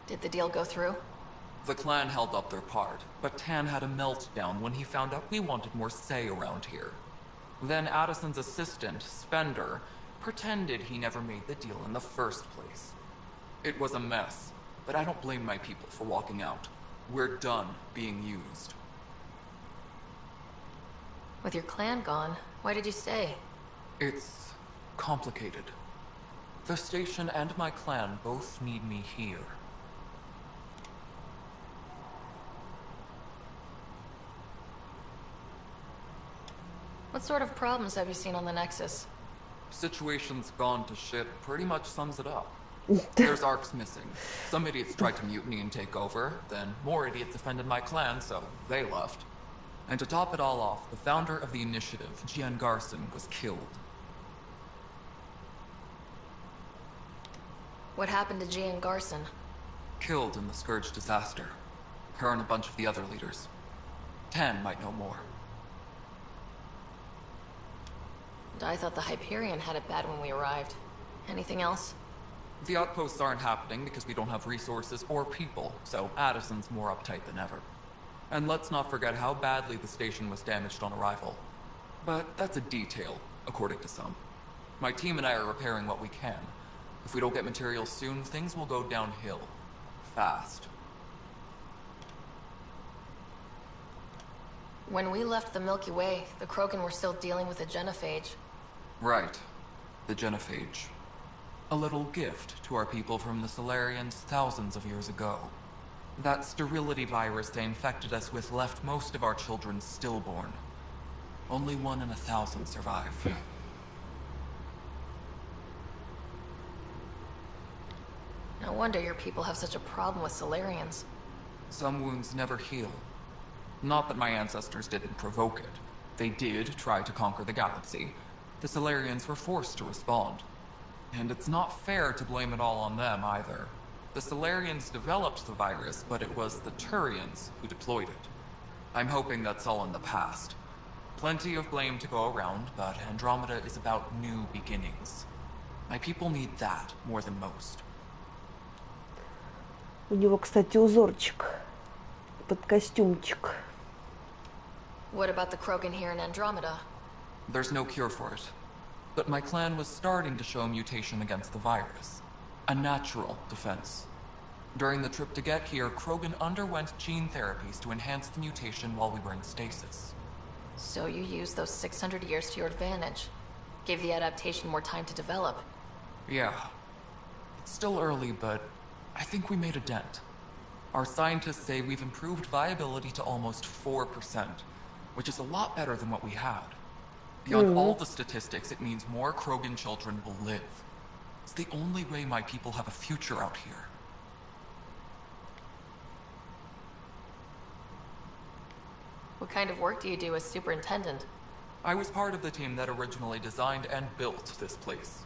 Did the deal go through? The clan held up their part, but Tan had a meltdown when he found out we wanted more say around here. Then Addison's assistant, Spender, pretended he never made the deal in the first place. It was a mess, but I don't blame my people for walking out. We're done being used. With your clan gone, why did you stay? It's complicated. The station and my clan both need me here. What sort of problems have you seen on the Nexus? Situation's gone to shit pretty much sums it up. There's arcs missing. Some idiots tried to mutiny and take over, then more idiots offended my clan, so they left. And to top it all off, the founder of the initiative, Gian Garson, was killed. What happened to Gian Garson? Killed in the Scourge disaster. Her and a bunch of the other leaders. Tan might know more. I thought the Hyperion had it bad when we arrived. Anything else? The outposts aren't happening because we don't have resources or people, so Addison's more uptight than ever. And let's not forget how badly the station was damaged on arrival. But that's a detail, according to some. My team and I are repairing what we can. If we don't get materials soon, things will go downhill. Fast. When we left the Milky Way, the Krogan were still dealing with the genophage. Right. The genophage. A little gift to our people from the Solarians thousands of years ago. That sterility virus they infected us with left most of our children stillborn. Only 1 in 1,000 survive. No wonder your people have such a problem with Solarians. Some wounds never heal. Not that my ancestors didn't provoke it. They did try to conquer the galaxy. The Solarians were forced to respond. And it's not fair to blame it all on them, either. The Solarians developed the virus, but it was the Turians who deployed it. I'm hoping that's all in the past. Plenty of blame to go around, but Andromeda is about new beginnings. My people need that more than most. У него, кстати, узорчик под костюмчик. What about the Krogan here in Andromeda? There's no cure for it. But my clan was starting to show mutation against the virus. A natural defense. During the trip to get here, Krogan underwent gene therapies to enhance the mutation while we were in stasis. So you used those 600 years to your advantage. Gave the adaptation more time to develop. Yeah. It's still early, but I think we made a dent. Our scientists say we've improved viability to almost 4%, which is a lot better than what we had. Beyond all the statistics, it means more Krogan children will live. It's the only way my people have a future out here. What kind of work do you do as superintendent? I was part of the team that originally designed and built this place.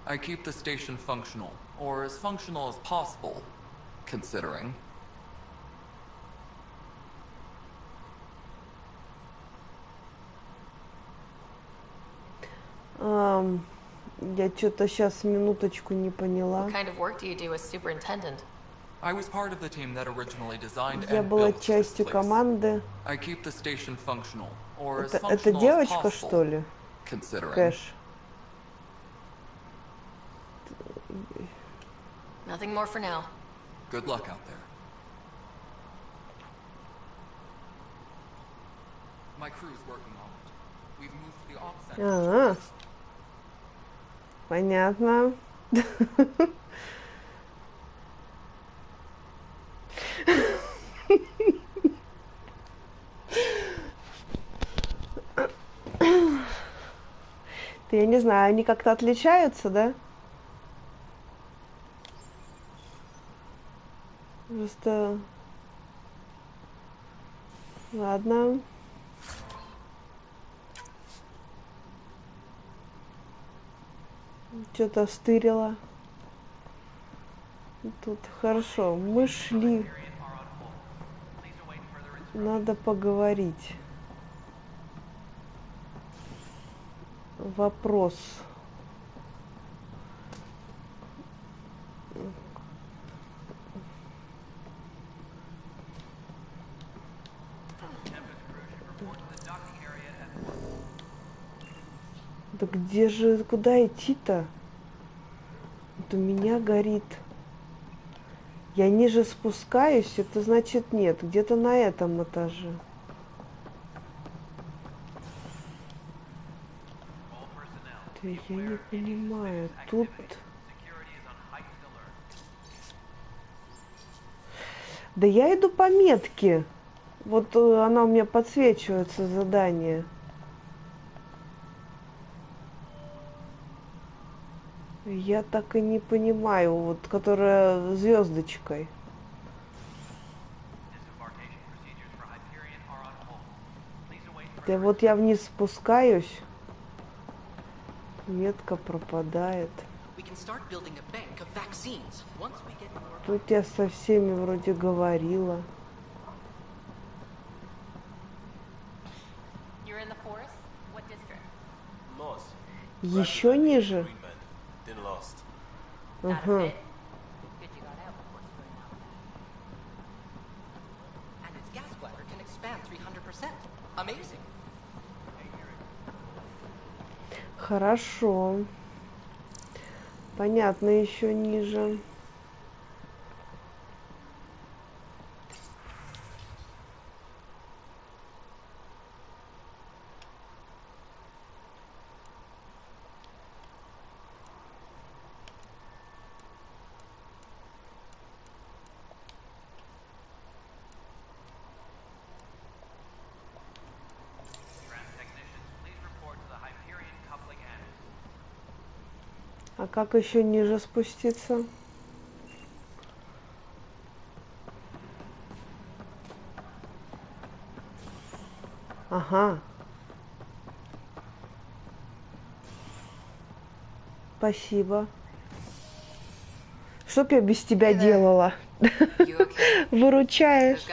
I keep the station functional, or as functional as possible, considering. Я что-то сейчас минуточку не поняла. What kind of work do you do as superintendent? I was part of the team that originally designed Я and была built частью this place. команды. I keep the station functional, or as Это functional as девочка, possible, что ли? considering. Кэш. Nothing more for now. Good luck out there. My crew's working on it. We've moved the op center. Понятно. Я не знаю, они как-то отличаются, да? Просто... Ладно. Что-то стырила. Тут хорошо. Мы шли. Надо поговорить. Вопрос. Да где же, куда идти-то? Вот у меня горит. Я ниже спускаюсь, это значит нет, где-то на этом этаже. Да я не понимаю, тут... Да я иду по метке. Вот она у меня подсвечивается, задание. Я так и не понимаю, вот, которая звездочкой. Да вот я вниз спускаюсь, метка пропадает. Тут я со всеми вроде говорила. Еще ниже? Ага. Хорошо. Понятно, еще ниже. А как еще ниже спуститься? Ага. Спасибо. Что б я без тебя делала? Выручаешь.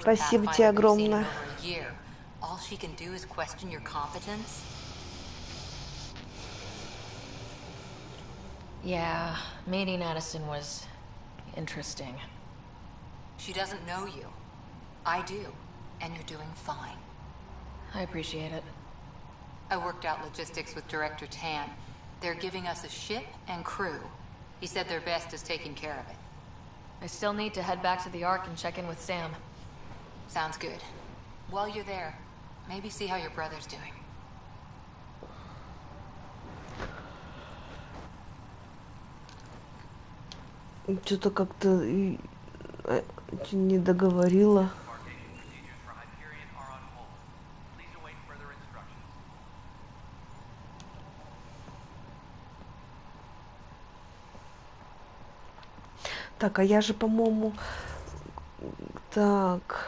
Спасибо тебе огромное. Yeah, meeting Addison was interesting. She doesn't know you. I do, and you're doing fine. I appreciate it. I worked out logistics with Director Tan. They're giving us a ship and crew. He said their best is taking care of it. I still need to head back to the Ark and check in with Sam. Sounds good. While you're there, maybe see how your brother's doing. Что-то как-то не договорила. Так, а я же, по-моему, так.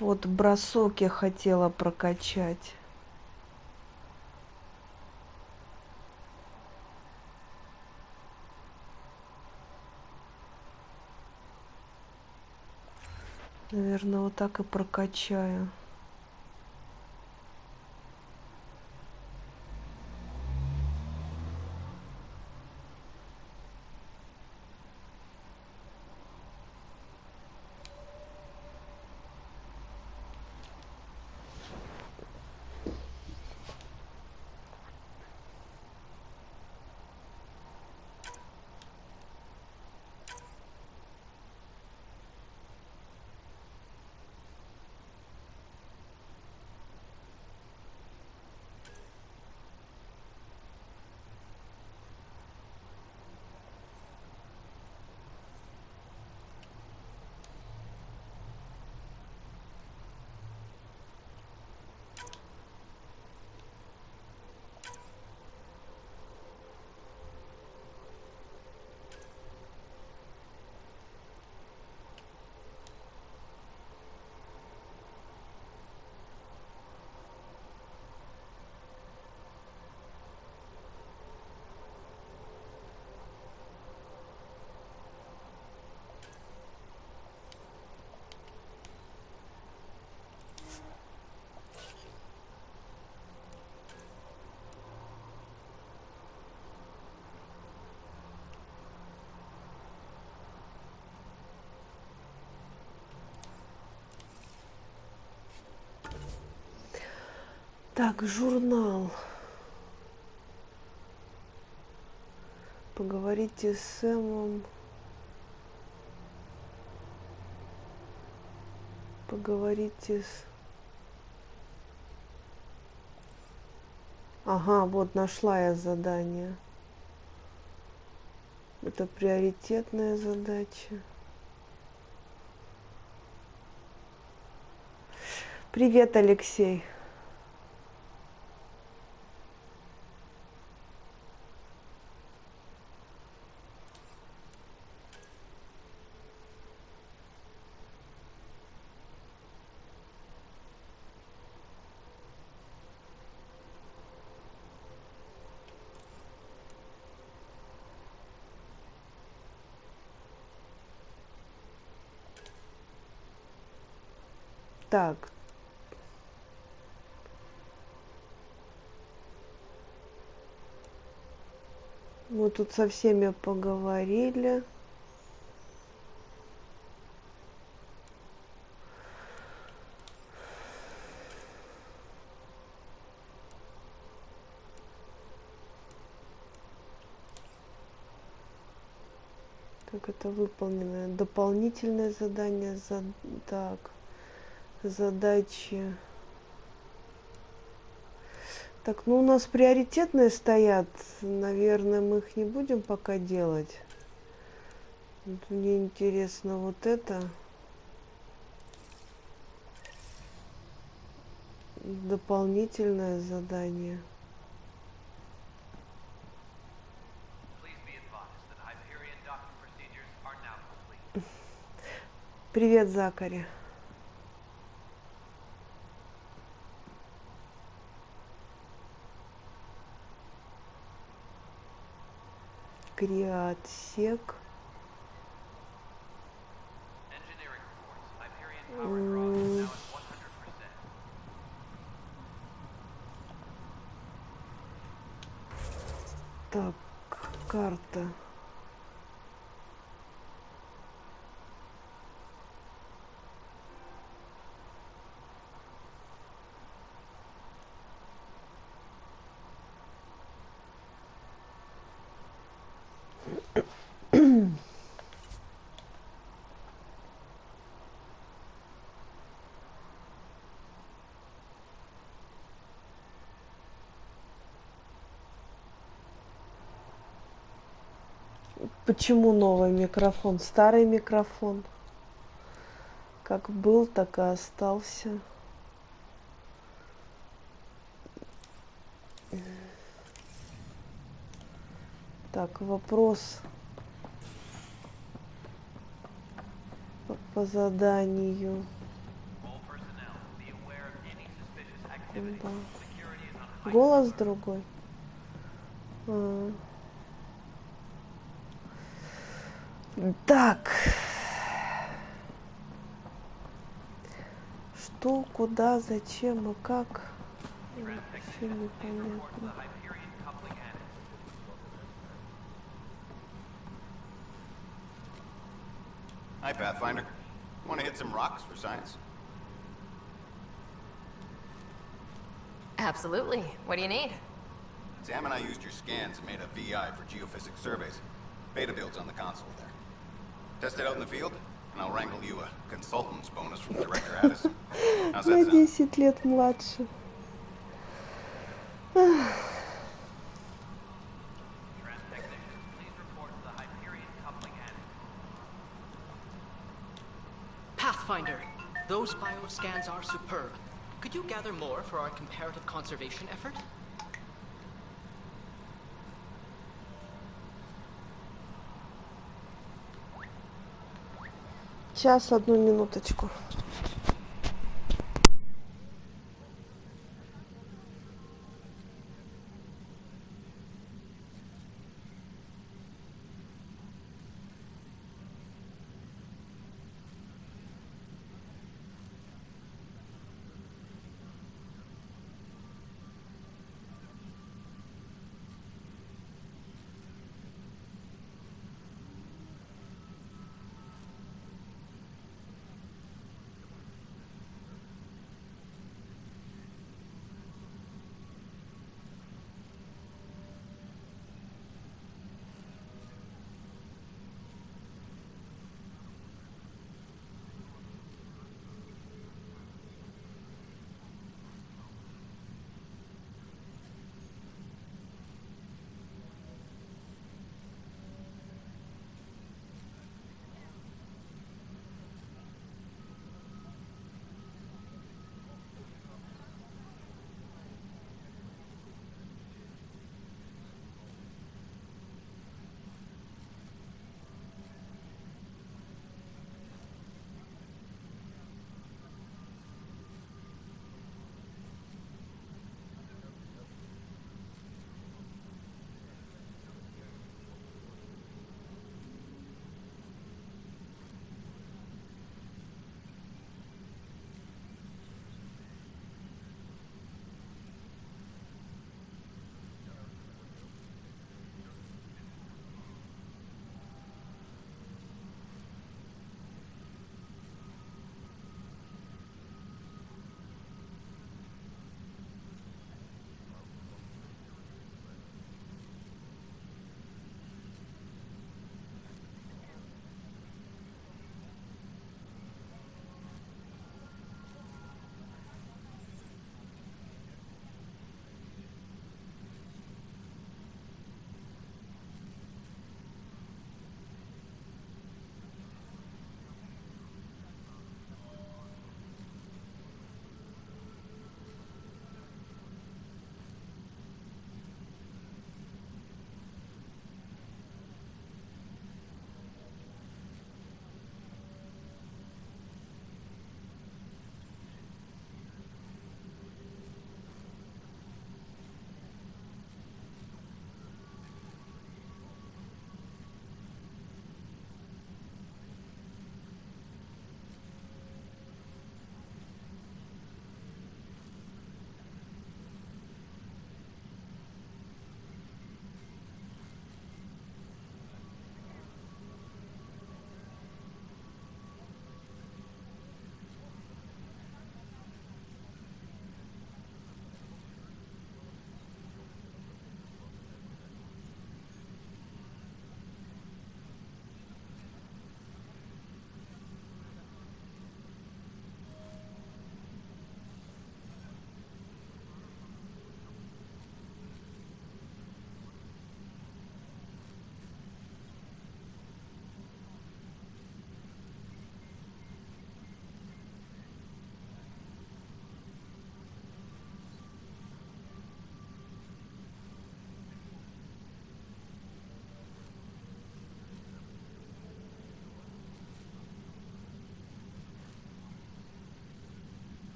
Вот бросок я хотела прокачать. Наверное, вот так и прокачаю. Так, журнал. Поговорите с Сэмом. Поговорите с... Ага, вот нашла я задание. Это приоритетная задача. Привет, Алексей. Так. Мы тут со всеми поговорили. Так, это выполнено. Дополнительное задание. Так. Задачи. Так, ну у нас приоритетные стоят. Наверное, мы их не будем пока делать. Вот мне интересно вот это. Дополнительное задание. Привет, Закари. Криотсек. Так, карта. Почему новый микрофон? Старый микрофон. Как был, так и остался. Так, вопрос по заданию. Да. Голос другой. Так. Что, куда, зачем и как? Вообще непонятно. Hi, Pathfinder. Want to hit some rocks for science? Absolutely. What do you need? Sam and I used your scans and made a VI for geophysics surveys. Beta builds on the console there. Test it out in the field, and I'll wrangle you a consultant's bonus from Director Addison. How's that На sound? 10 лет младше. Pathfinder, those bioscans are superb. Could you gather more for our comparative conservation effort? Сейчас, одну минуточку.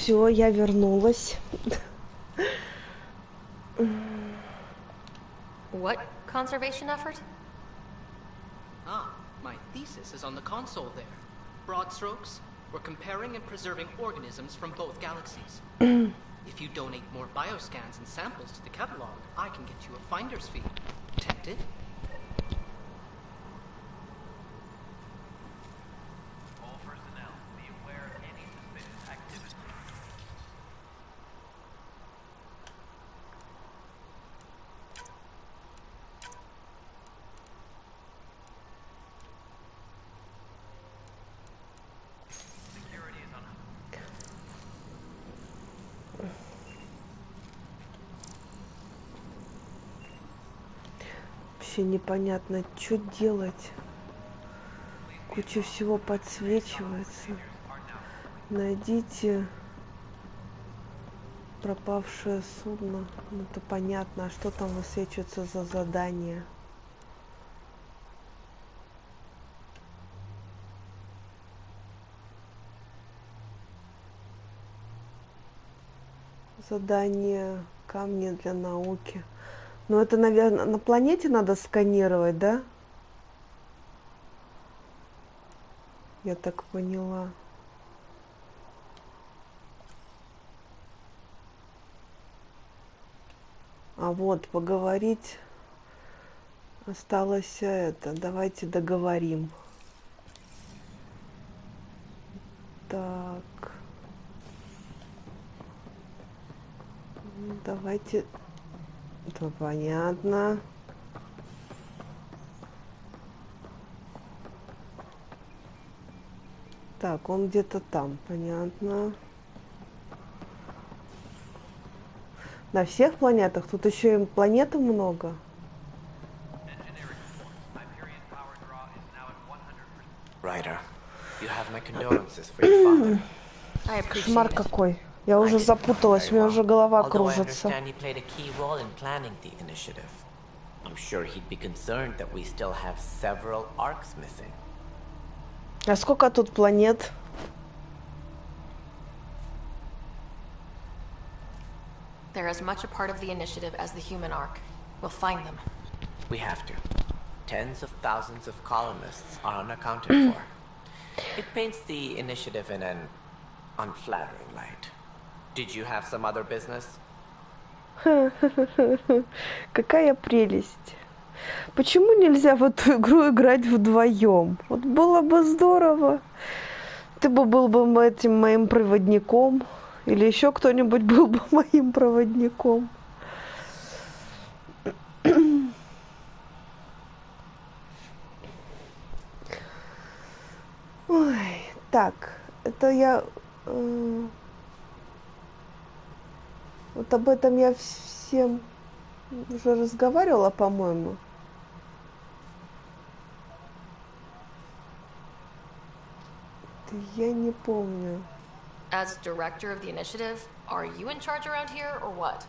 Все, я вернулась. What conservation effort? Ah, my thesis is on the console there. Broad strokes, we're comparing and preserving organisms from both galaxies. If you donate more bioscans and samples to the catalog, I can get you a finder's fee. Tempted? All personnel, be aware of any suspicious activity. Security is on. Вообще непонятно, что делать. Куча всего подсвечивается. Найдите пропавшее судно. Ну, это понятно. А что там высвечивается за задание? Задание камни для науки. Ну, это, наверное, на планете надо сканировать, да? Я так поняла. А вот, поговорить осталось это. Давайте договорим. Так. Давайте... Это понятно. Так, он где-то там, понятно. На всех планетах? Тут еще и планет много. Ryder, you have my condolences for your father. Кошмар какой. Я уже запуталась, у меня уже голова кружится. I'm sure he'd be concerned that we still have several arcs missing. А сколько тут планет? They're as much a part of the initiative as the human arc. We'll find them. We have to. Tens of thousands of colonists are unaccounted for. It paints the initiative in an unflattering light. Did you have some other business? Какая прелесть. Почему нельзя в эту игру играть вдвоем? Вот было бы здорово. Ты бы был бы этим моим проводником. Или еще кто-нибудь был бы моим проводником. Ой, так, это я... Вот об этом я всем уже разговаривала, по-моему. Я не помню. As director of the initiative, are you in charge around here or what?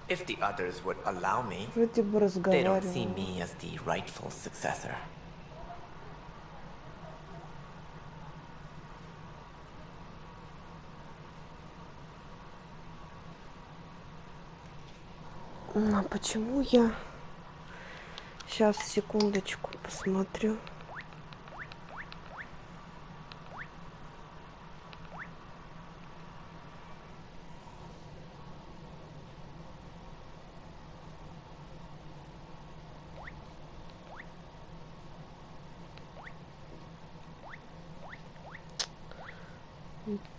If the others would allow me, Вроде бы they don't see разговаривала. me as the rightful successor. А почему я... Сейчас, секундочку, посмотрю.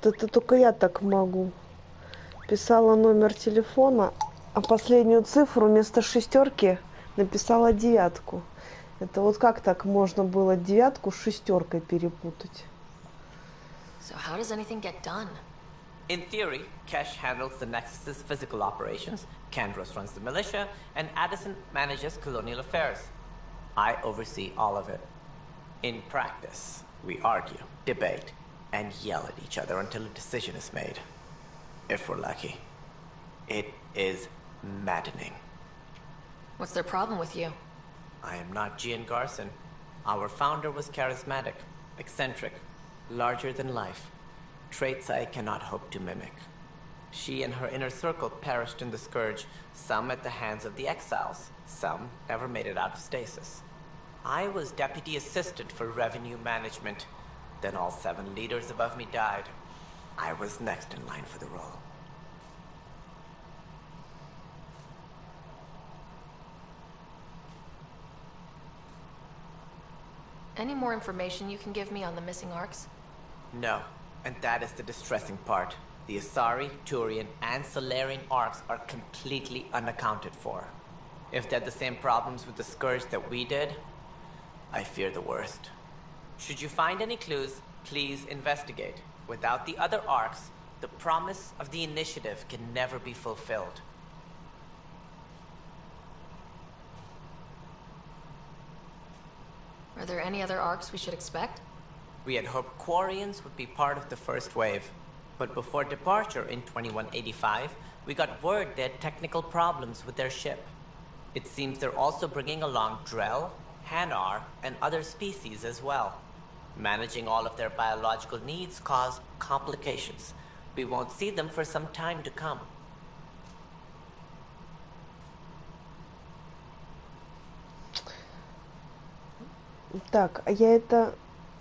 Это только я так могу. Писала номер телефона, а последнюю цифру вместо шестерки написала девятку. Это вот как так можно было девятку с шестеркой перепутать? So how does anything get done? In theory, Kesh handles the Nexus's physical operations, Kandros runs the militia, and Addison manages colonial affairs. I oversee all of it. In practice, we argue, debate, and yell at each other until a decision is made. If we're lucky. It is maddening. What's their problem with you? I am not Gian Garson. Our founder was charismatic, eccentric, larger than life. traits I cannot hope to mimic. She and her inner circle perished in the Scourge, some at the hands of the exiles, some never made it out of stasis. I was deputy assistant for revenue management. Then all 7 leaders above me died. I was next in line for the role. Any more information you can give me on the missing arcs? No, and that is the distressing part. The Asari, Turian, and Solarian arcs are completely unaccounted for. If they had the same problems with the Scourge that we did, I fear the worst. Should you find any clues, please investigate. Without the other arcs, the promise of the initiative can never be fulfilled. Are there any other arcs we should expect? We had hoped Quarians would be part of the first wave. But before departure in 2185, we got word they had technical problems with their ship. It seems they're also bringing along Drell, Hanar, and other species as well. Managing all of their biological needs caused complications. We won't see them for some time to come. Так, а я это,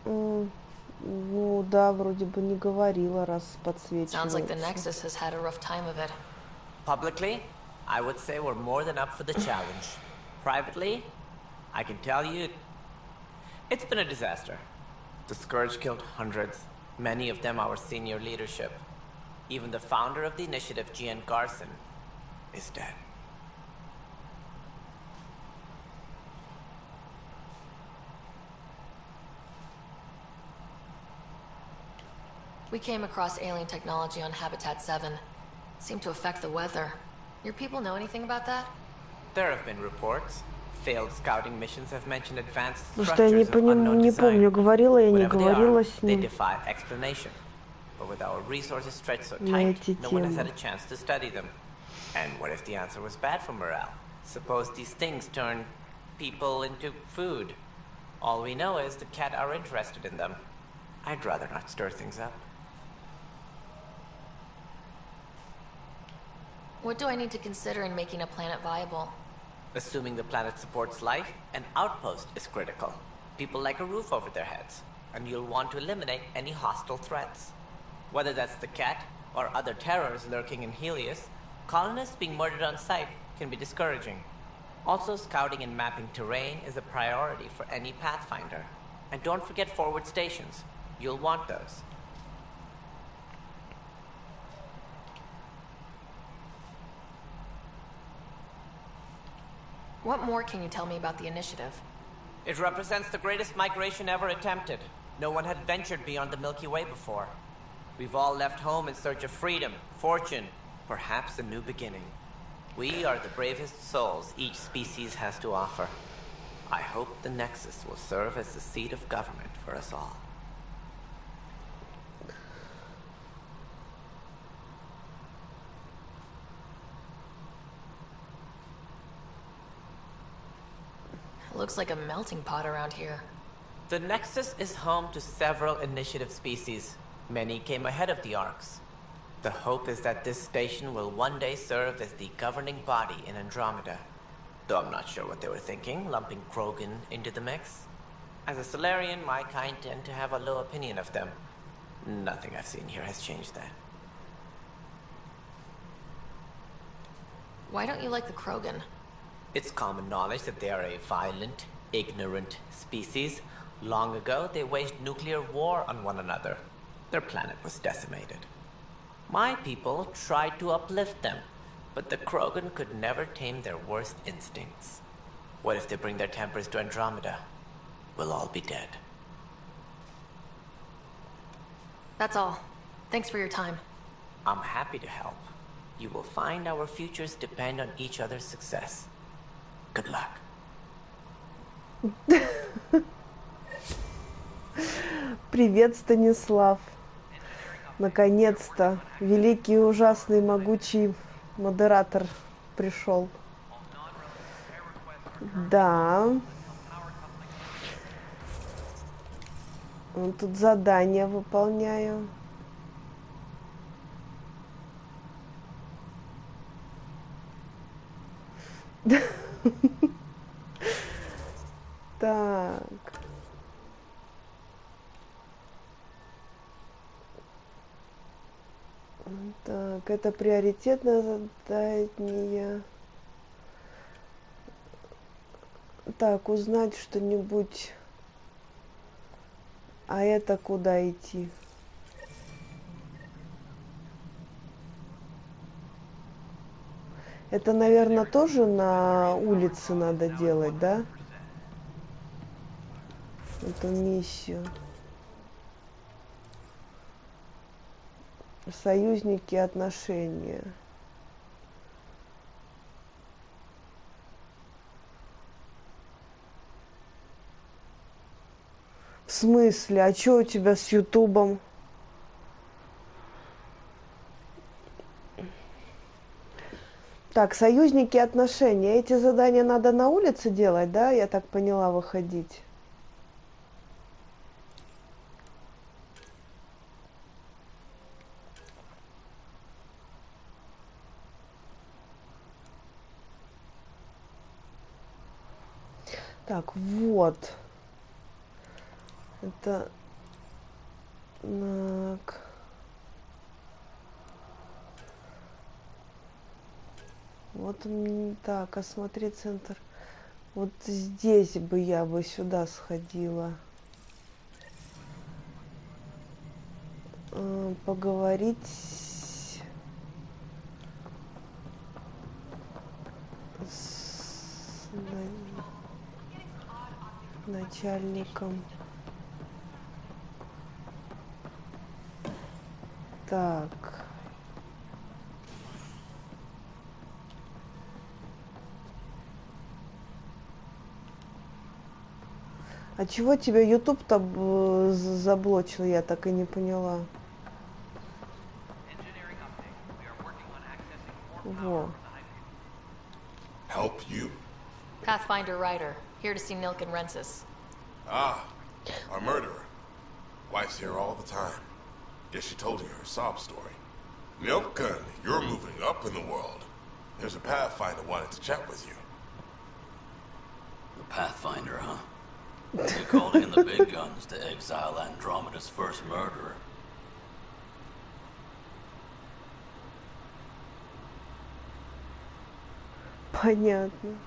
ну да, вроде бы не говорила, раз Sounds like the подсвечивается. Nexus has had a rough time of it. Publicly, I would say we're more than up for the challenge. Privately, I can tell you, it's been a disaster. The Scourge killed hundreds, many of them our senior leadership. Even the founder of the initiative, Gian Garson, is dead. We came across alien technology on Habitat 7. Seemed to affect the weather. Your people know anything about that? There have been reports. Failed scouting missions have mentioned advanced Потому что я не, structures of unknown не помню, design. говорила я, не Whatever they говорила are, с they ним defy explanation. But with our resources stretched so на tight, эти no one has had темы. a chance to study them. And what if the answer was bad for morale? Suppose these things turn people into food. All we know is the cat are interested in them. I'd rather not stir things up. What do I need to consider in making a planet viable? Assuming the planet supports life, an outpost is critical. People like a roof over their heads, and you'll want to eliminate any hostile threats. Whether that's the cat or other terrors lurking in Helios, colonists being murdered on sight can be discouraging. Also, scouting and mapping terrain is a priority for any Pathfinder. And don't forget forward stations. You'll want those. What more can you tell me about the initiative? It represents the greatest migration ever attempted. No one had ventured beyond the Milky Way before. We've all left home in search of freedom, fortune, perhaps a new beginning. We are the bravest souls each species has to offer. I hope the Nexus will serve as the seat of government for us all. Looks like a melting pot around here. The Nexus is home to several initiative species. Many came ahead of the Arcs. The hope is that this station will one day serve as the governing body in Andromeda. Though I'm not sure what they were thinking, lumping Krogan into the mix. As a Solarian, my kind tend to have a low opinion of them. Nothing I've seen here has changed that. Why don't you like the Krogan? It's common knowledge that they are a violent, ignorant species. Long ago, they waged nuclear war on one another. Their planet was decimated. My people tried to uplift them, but the Krogan could never tame their worst instincts. What if they bring their tempers to Andromeda? We'll all be dead. That's all. Thanks for your time. I'm happy to help. You will find our futures depend on each other's success. Good luck. Привет, Станислав. Наконец-то великий, ужасный, могучий модератор пришел. Да. Вот тут задание выполняю. Так. Так, это приоритетное задание. Так, узнать что-нибудь. А это куда идти? Это, наверное, тоже на улице надо делать, да? Эту миссию. Союзники, отношения. В смысле? А что у тебя с Ютубом? Так, союзники, отношения. Эти задания надо на улице делать, да? Я так поняла, выходить. Так, вот. Это... Так. Вот так, осмотреть центр. Вот здесь бы я бы сюда сходила. Поговорить с начальником. Так. А чего тебя YouTube-то заблочил, я так и не поняла. Во. Help you? Pathfinder Ryder, here to see Nilk and Rensis. Ah, our murderer. Wife's here all the time. Guess she told you her sob story. Milken, you're moving up in the world. There's a Pathfinder wanted to chat with you. The Pathfinder, huh? They called in the big guns to exile Andromeda's first murderer. Понятно.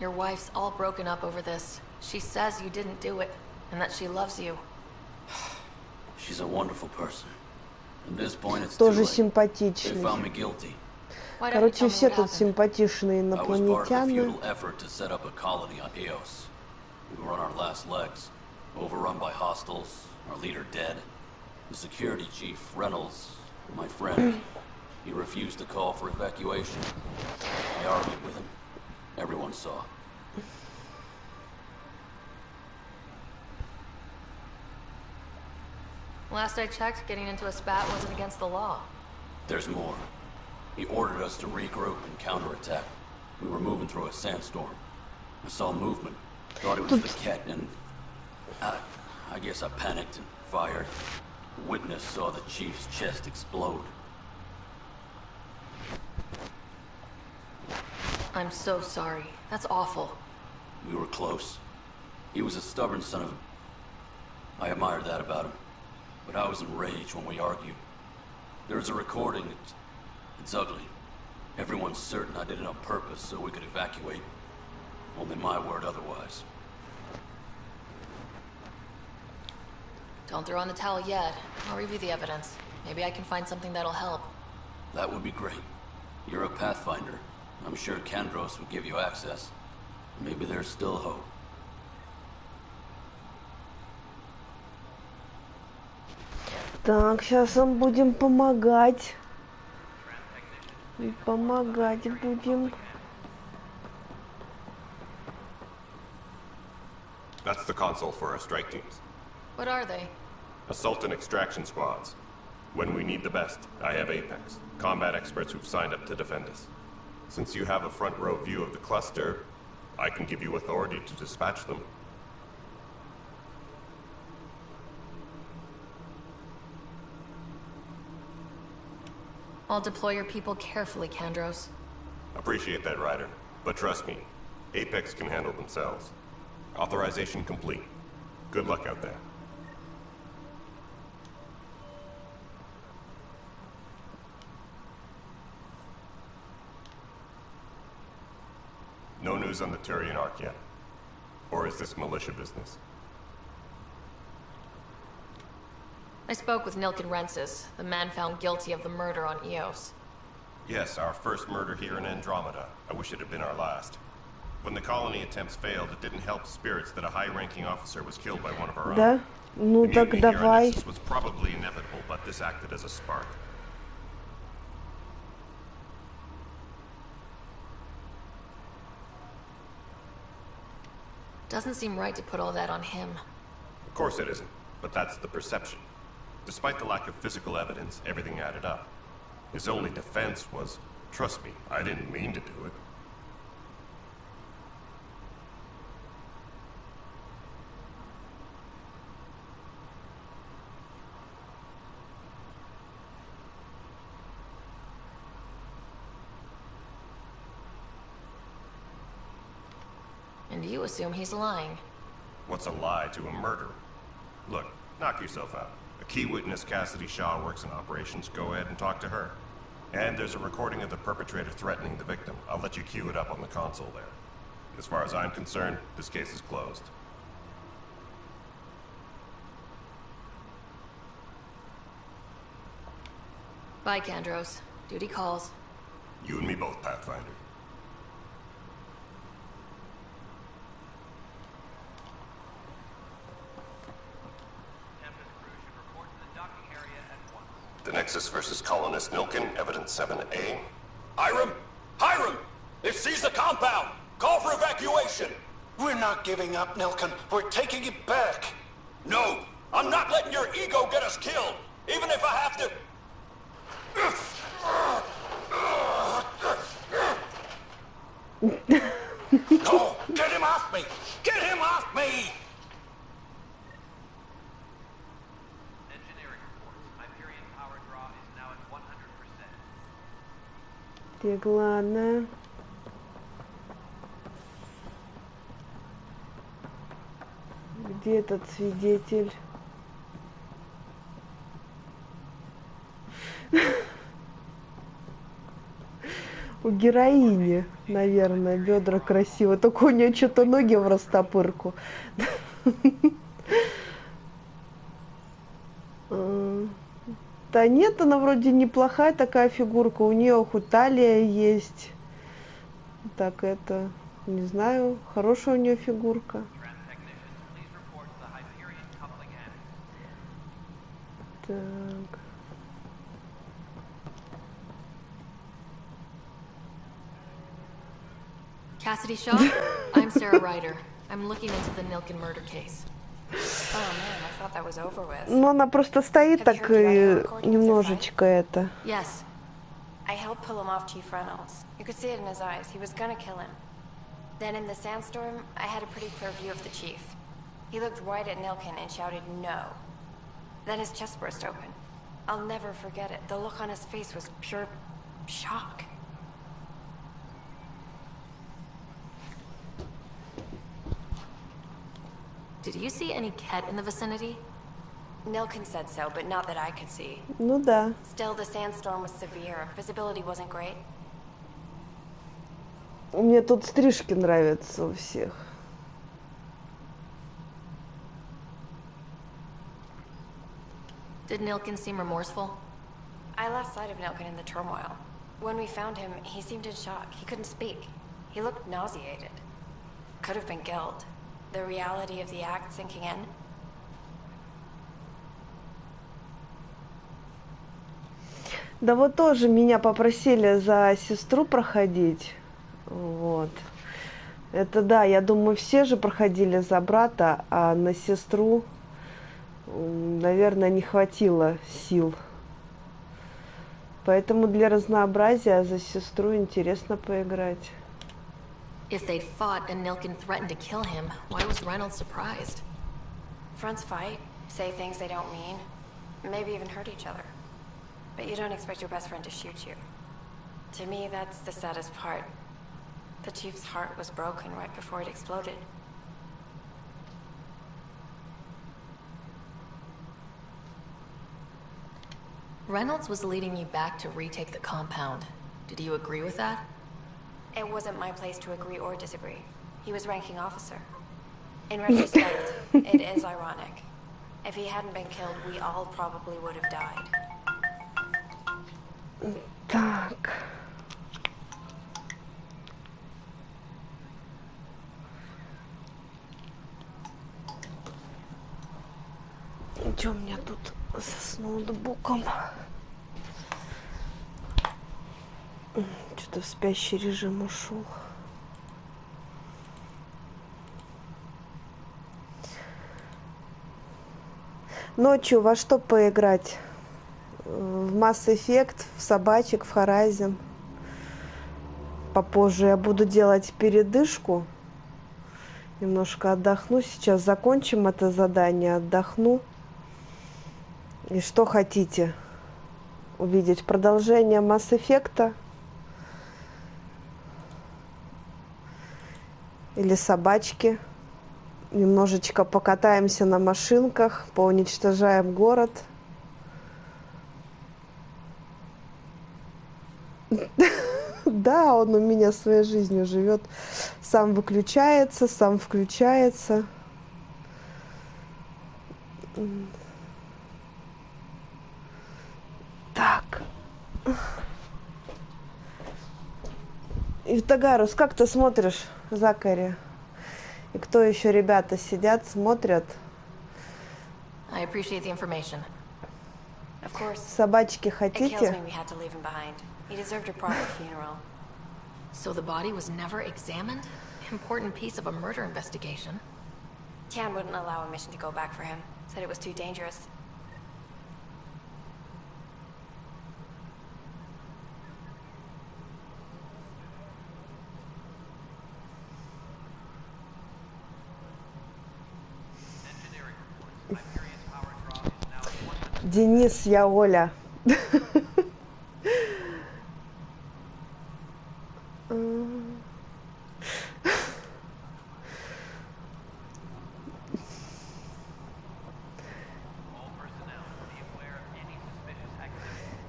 Your wife's all broken up over this. She says you didn't do it, and that she loves you. She's a wonderful person. At this point, it's Тоже too late. They симпатичный. found me guilty. Короче, все тут симпатичные I was part of a инопланетяне. futile effort to set up a colony on Eos. We were on our last legs, overrun by hostiles, our leader dead. The security chief, Reynolds, my friend, he refused to call for evacuation. I argued with him. Everyone saw. Last I checked, getting into a spat wasn't against the law. There's more. He ordered us to regroup and counterattack. We were moving through a sandstorm. I saw movement. Thought it was the cat, and I guess I panicked and fired. A witness saw the chief's chest explode. I'm so sorry. That's awful. We were close. He was a stubborn son of a... I admired that about him. But I was enraged when we argued. There's a recording. It's ugly. Everyone's certain I did it on purpose so we could evacuate. Only my word otherwise. Don't throw in the towel yet. I'll review the evidence. Maybe I can find something that'll help. That would be great. You're a Pathfinder. I'm sure Kandros would give you access. Maybe there's still hope. Так, сейчас им будем помогать. Помогать будем. That's the console for our strike teams. What are they? Assault and extraction squads. When we need the best, I have Apex, combat experts who've signed up to defend us. Since you have a front row view of the cluster, I can give you authority to dispatch them. I'll deploy your people carefully, Kandros. Appreciate that, Ryder. But trust me, Apex can handle themselves. Authorization complete. Good luck out there. No news on the Turian Ark yet? Or is this militia business? I spoke with Nilken Rensis, the man found guilty of the murder on Eos. Yes, our first murder here in Andromeda. I wish it had been our last. When the colony attempts failed, it didn't help spirits that a high-ranking officer was killed by one of our own. Да? Ну так давай. This was probably inevitable, but this acted as a spark. Doesn't seem right to put all that on him. Of course it isn't, but that's the perception. Despite the lack of physical evidence, everything added up. His only defense was, trust me, I didn't mean to do it. And you assume he's lying. What's a lie to a murderer? Look, knock yourself out. A key witness, Cassidy Shaw, works in operations. Go ahead and talk to her. And there's a recording of the perpetrator threatening the victim. I'll let you cue it up on the console there. As far as I'm concerned, this case is closed. Bye, Kandros. Duty calls. You and me both, Pathfinder. The Nexus versus Colonist Nilken, Evidence 7A. Hiram! Hiram! They've seized the compound! Call for evacuation! We're not giving up, Nilken. We're taking it back. No! I'm not letting your ego get us killed! Even if I have to... Go! Get him off me! Get him off me! Где главное? Где этот свидетель? У героини, наверное, бедра красиво. Только у нее что-то ноги в растопырку. Да нет, она вроде неплохая такая фигурка. У нее хоть талия есть. Так это, не знаю, хорошая у нее фигурка. Так. Cassidy Shaw, I'm Sara Ryder. I'm looking into the Nilken murder case. Oh man, I thought that was over with. Ну, она просто стоит так немножечко это. Yes. I helped pull him off Chief Reynolds. You could see it in his eyes. He was gonna kill him. Then in the sandstorm, I had a pretty clear view of the chief. He looked right at Nilken and shouted no. Then his chest burst open. I'll never forget it. The look on his face was pure shock. Did you see any Ket in the vicinity? Nilken said so, but not that I could see. Ну да. Still, the sandstorm was severe. Visibility wasn't great. Мне тут стрижки нравятся у всех. Did Nilken seem remorseful? I lost sight of Nilken in the turmoil. When we found him, he seemed in shock. He couldn't speak. He looked nauseated. Could have been guilt. The reality of the act sinking in. Да вот тоже меня попросили за сестру проходить. Вот. Это да, я думаю, все же проходили за брата, а на сестру, наверное, не хватило сил. Поэтому для разнообразия за сестру интересно поиграть. If they'd fought and Nilken threatened to kill him, why was Reynolds surprised? Fronts fight, say things they don't mean, maybe even hurt each other. But you don't expect your best friend to shoot you. To me, that's the saddest part. The Chief's heart was broken right before it exploded. Reynolds was leading you back to retake the compound. Did you agree with that? It wasn't my place to agree or disagree. He was ranking officer. In retrospect, it is ironic. If he hadn't been killed, we all probably would have died. Так. Что у меня тут с ноутбуком? Что-то в спящий режим ушел. Ночью во что поиграть? В Mass Effect, в собачек, в Horizon. Попозже я буду делать передышку. Немножко отдохну. Сейчас закончим это задание, отдохну. И что хотите увидеть? Продолжение Mass Effect? Или собачки? Немножечко покатаемся на машинках, поуничтожаем город. Да, он у меня своей жизнью живет. Сам выключается, сам включается. Так. Ивтагарус, как ты смотришь, Закари? И кто еще, ребята, сидят, смотрят? I appreciate the information. Of course. Собачки It kills хотите? me we had to leave him behind. He deserved a proper funeral. So the body was never examined? Important piece of a murder investigation. Tian wouldn't allow a mission to go back for him. Said it was too dangerous. Денис, я Оля.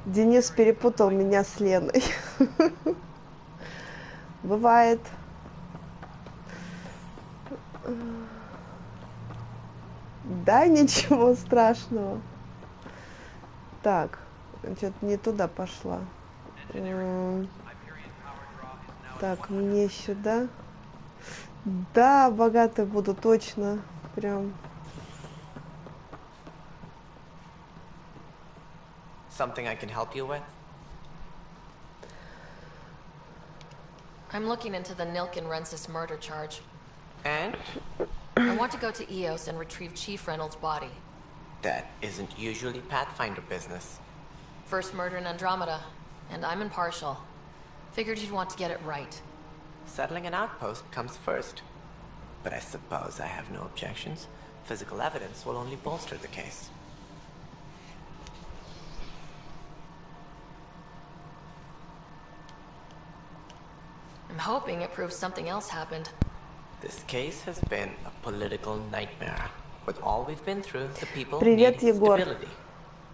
Денис перепутал меня с Леной. Бывает. Да, ничего страшного. Так, что-то не туда пошла. Так, мне сюда. Да, богатые буду, точно. Прям. Something I can help you with? I'm looking into the Nilken Rensis murder charge. And? I want to go to EOS and retrieve Chief Reynolds' body. That isn't usually Pathfinder business. First murder in Andromeda, and I'm impartial. Figured you'd want to get it right. Settling an outpost comes first. But I suppose I have no objections. Physical evidence will only bolster the case. I'm hoping it proves something else happened. This case has been a political nightmare. With all we've been through, the people Привет, need Егор. stability.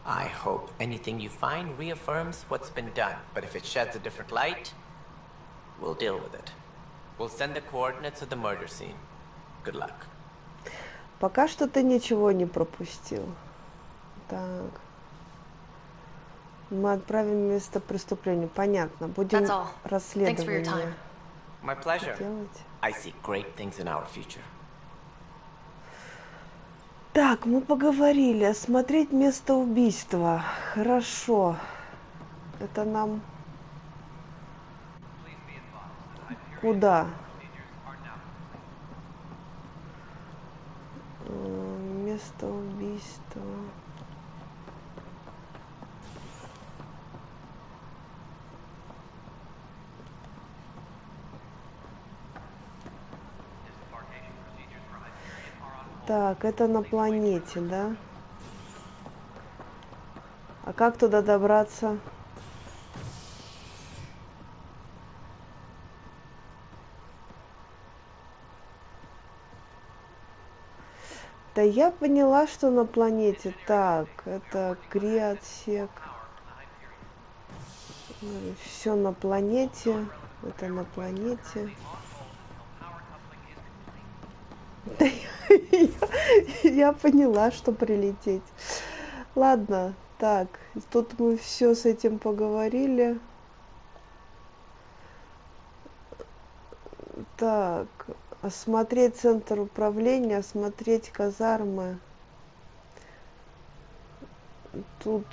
I hope anything you find reaffirms what's been done. But if it sheds a different light, we'll deal with it. We'll send the coordinates of the murder scene. Good luck. Пока что ты ничего не пропустил. Так. Мы отправим место преступления. Понятно. Будем расследование My pleasure. делать. I see great things in our future. Так, мы поговорили. Осмотреть место убийства. Хорошо. Это нам... Куда? Место убийства. Так, это на планете, да? А как туда добраться? Да я поняла, что на планете. Так, это отсек. Все на планете. Это на планете. Да я поняла, что прилететь. Ладно, так, тут мы все с этим поговорили. Так, осмотреть центр управления, осмотреть казармы. Тут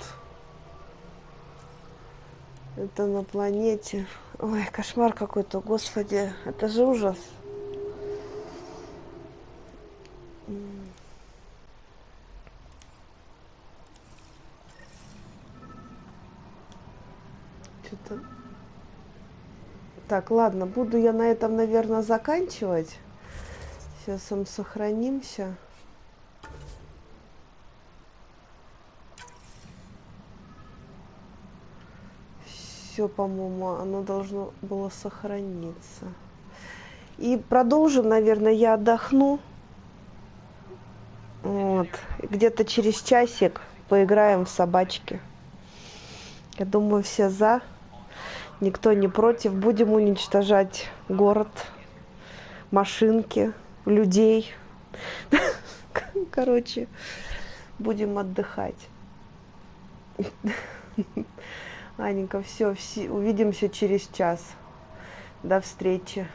это на планете. Ой, кошмар какой-то, господи, это же ужас. Что-то... Так, ладно, буду я на этом, наверное, заканчивать. Сейчас мы сохранимся. Все, по-моему, оно должно было сохраниться. И продолжим, наверное, я отдохну. Вот. Где-то через часик поиграем в собачки. Я думаю, все за. Никто не против. Будем уничтожать город, машинки, людей. Короче, будем отдыхать. Аненька, все, увидимся через час. До встречи.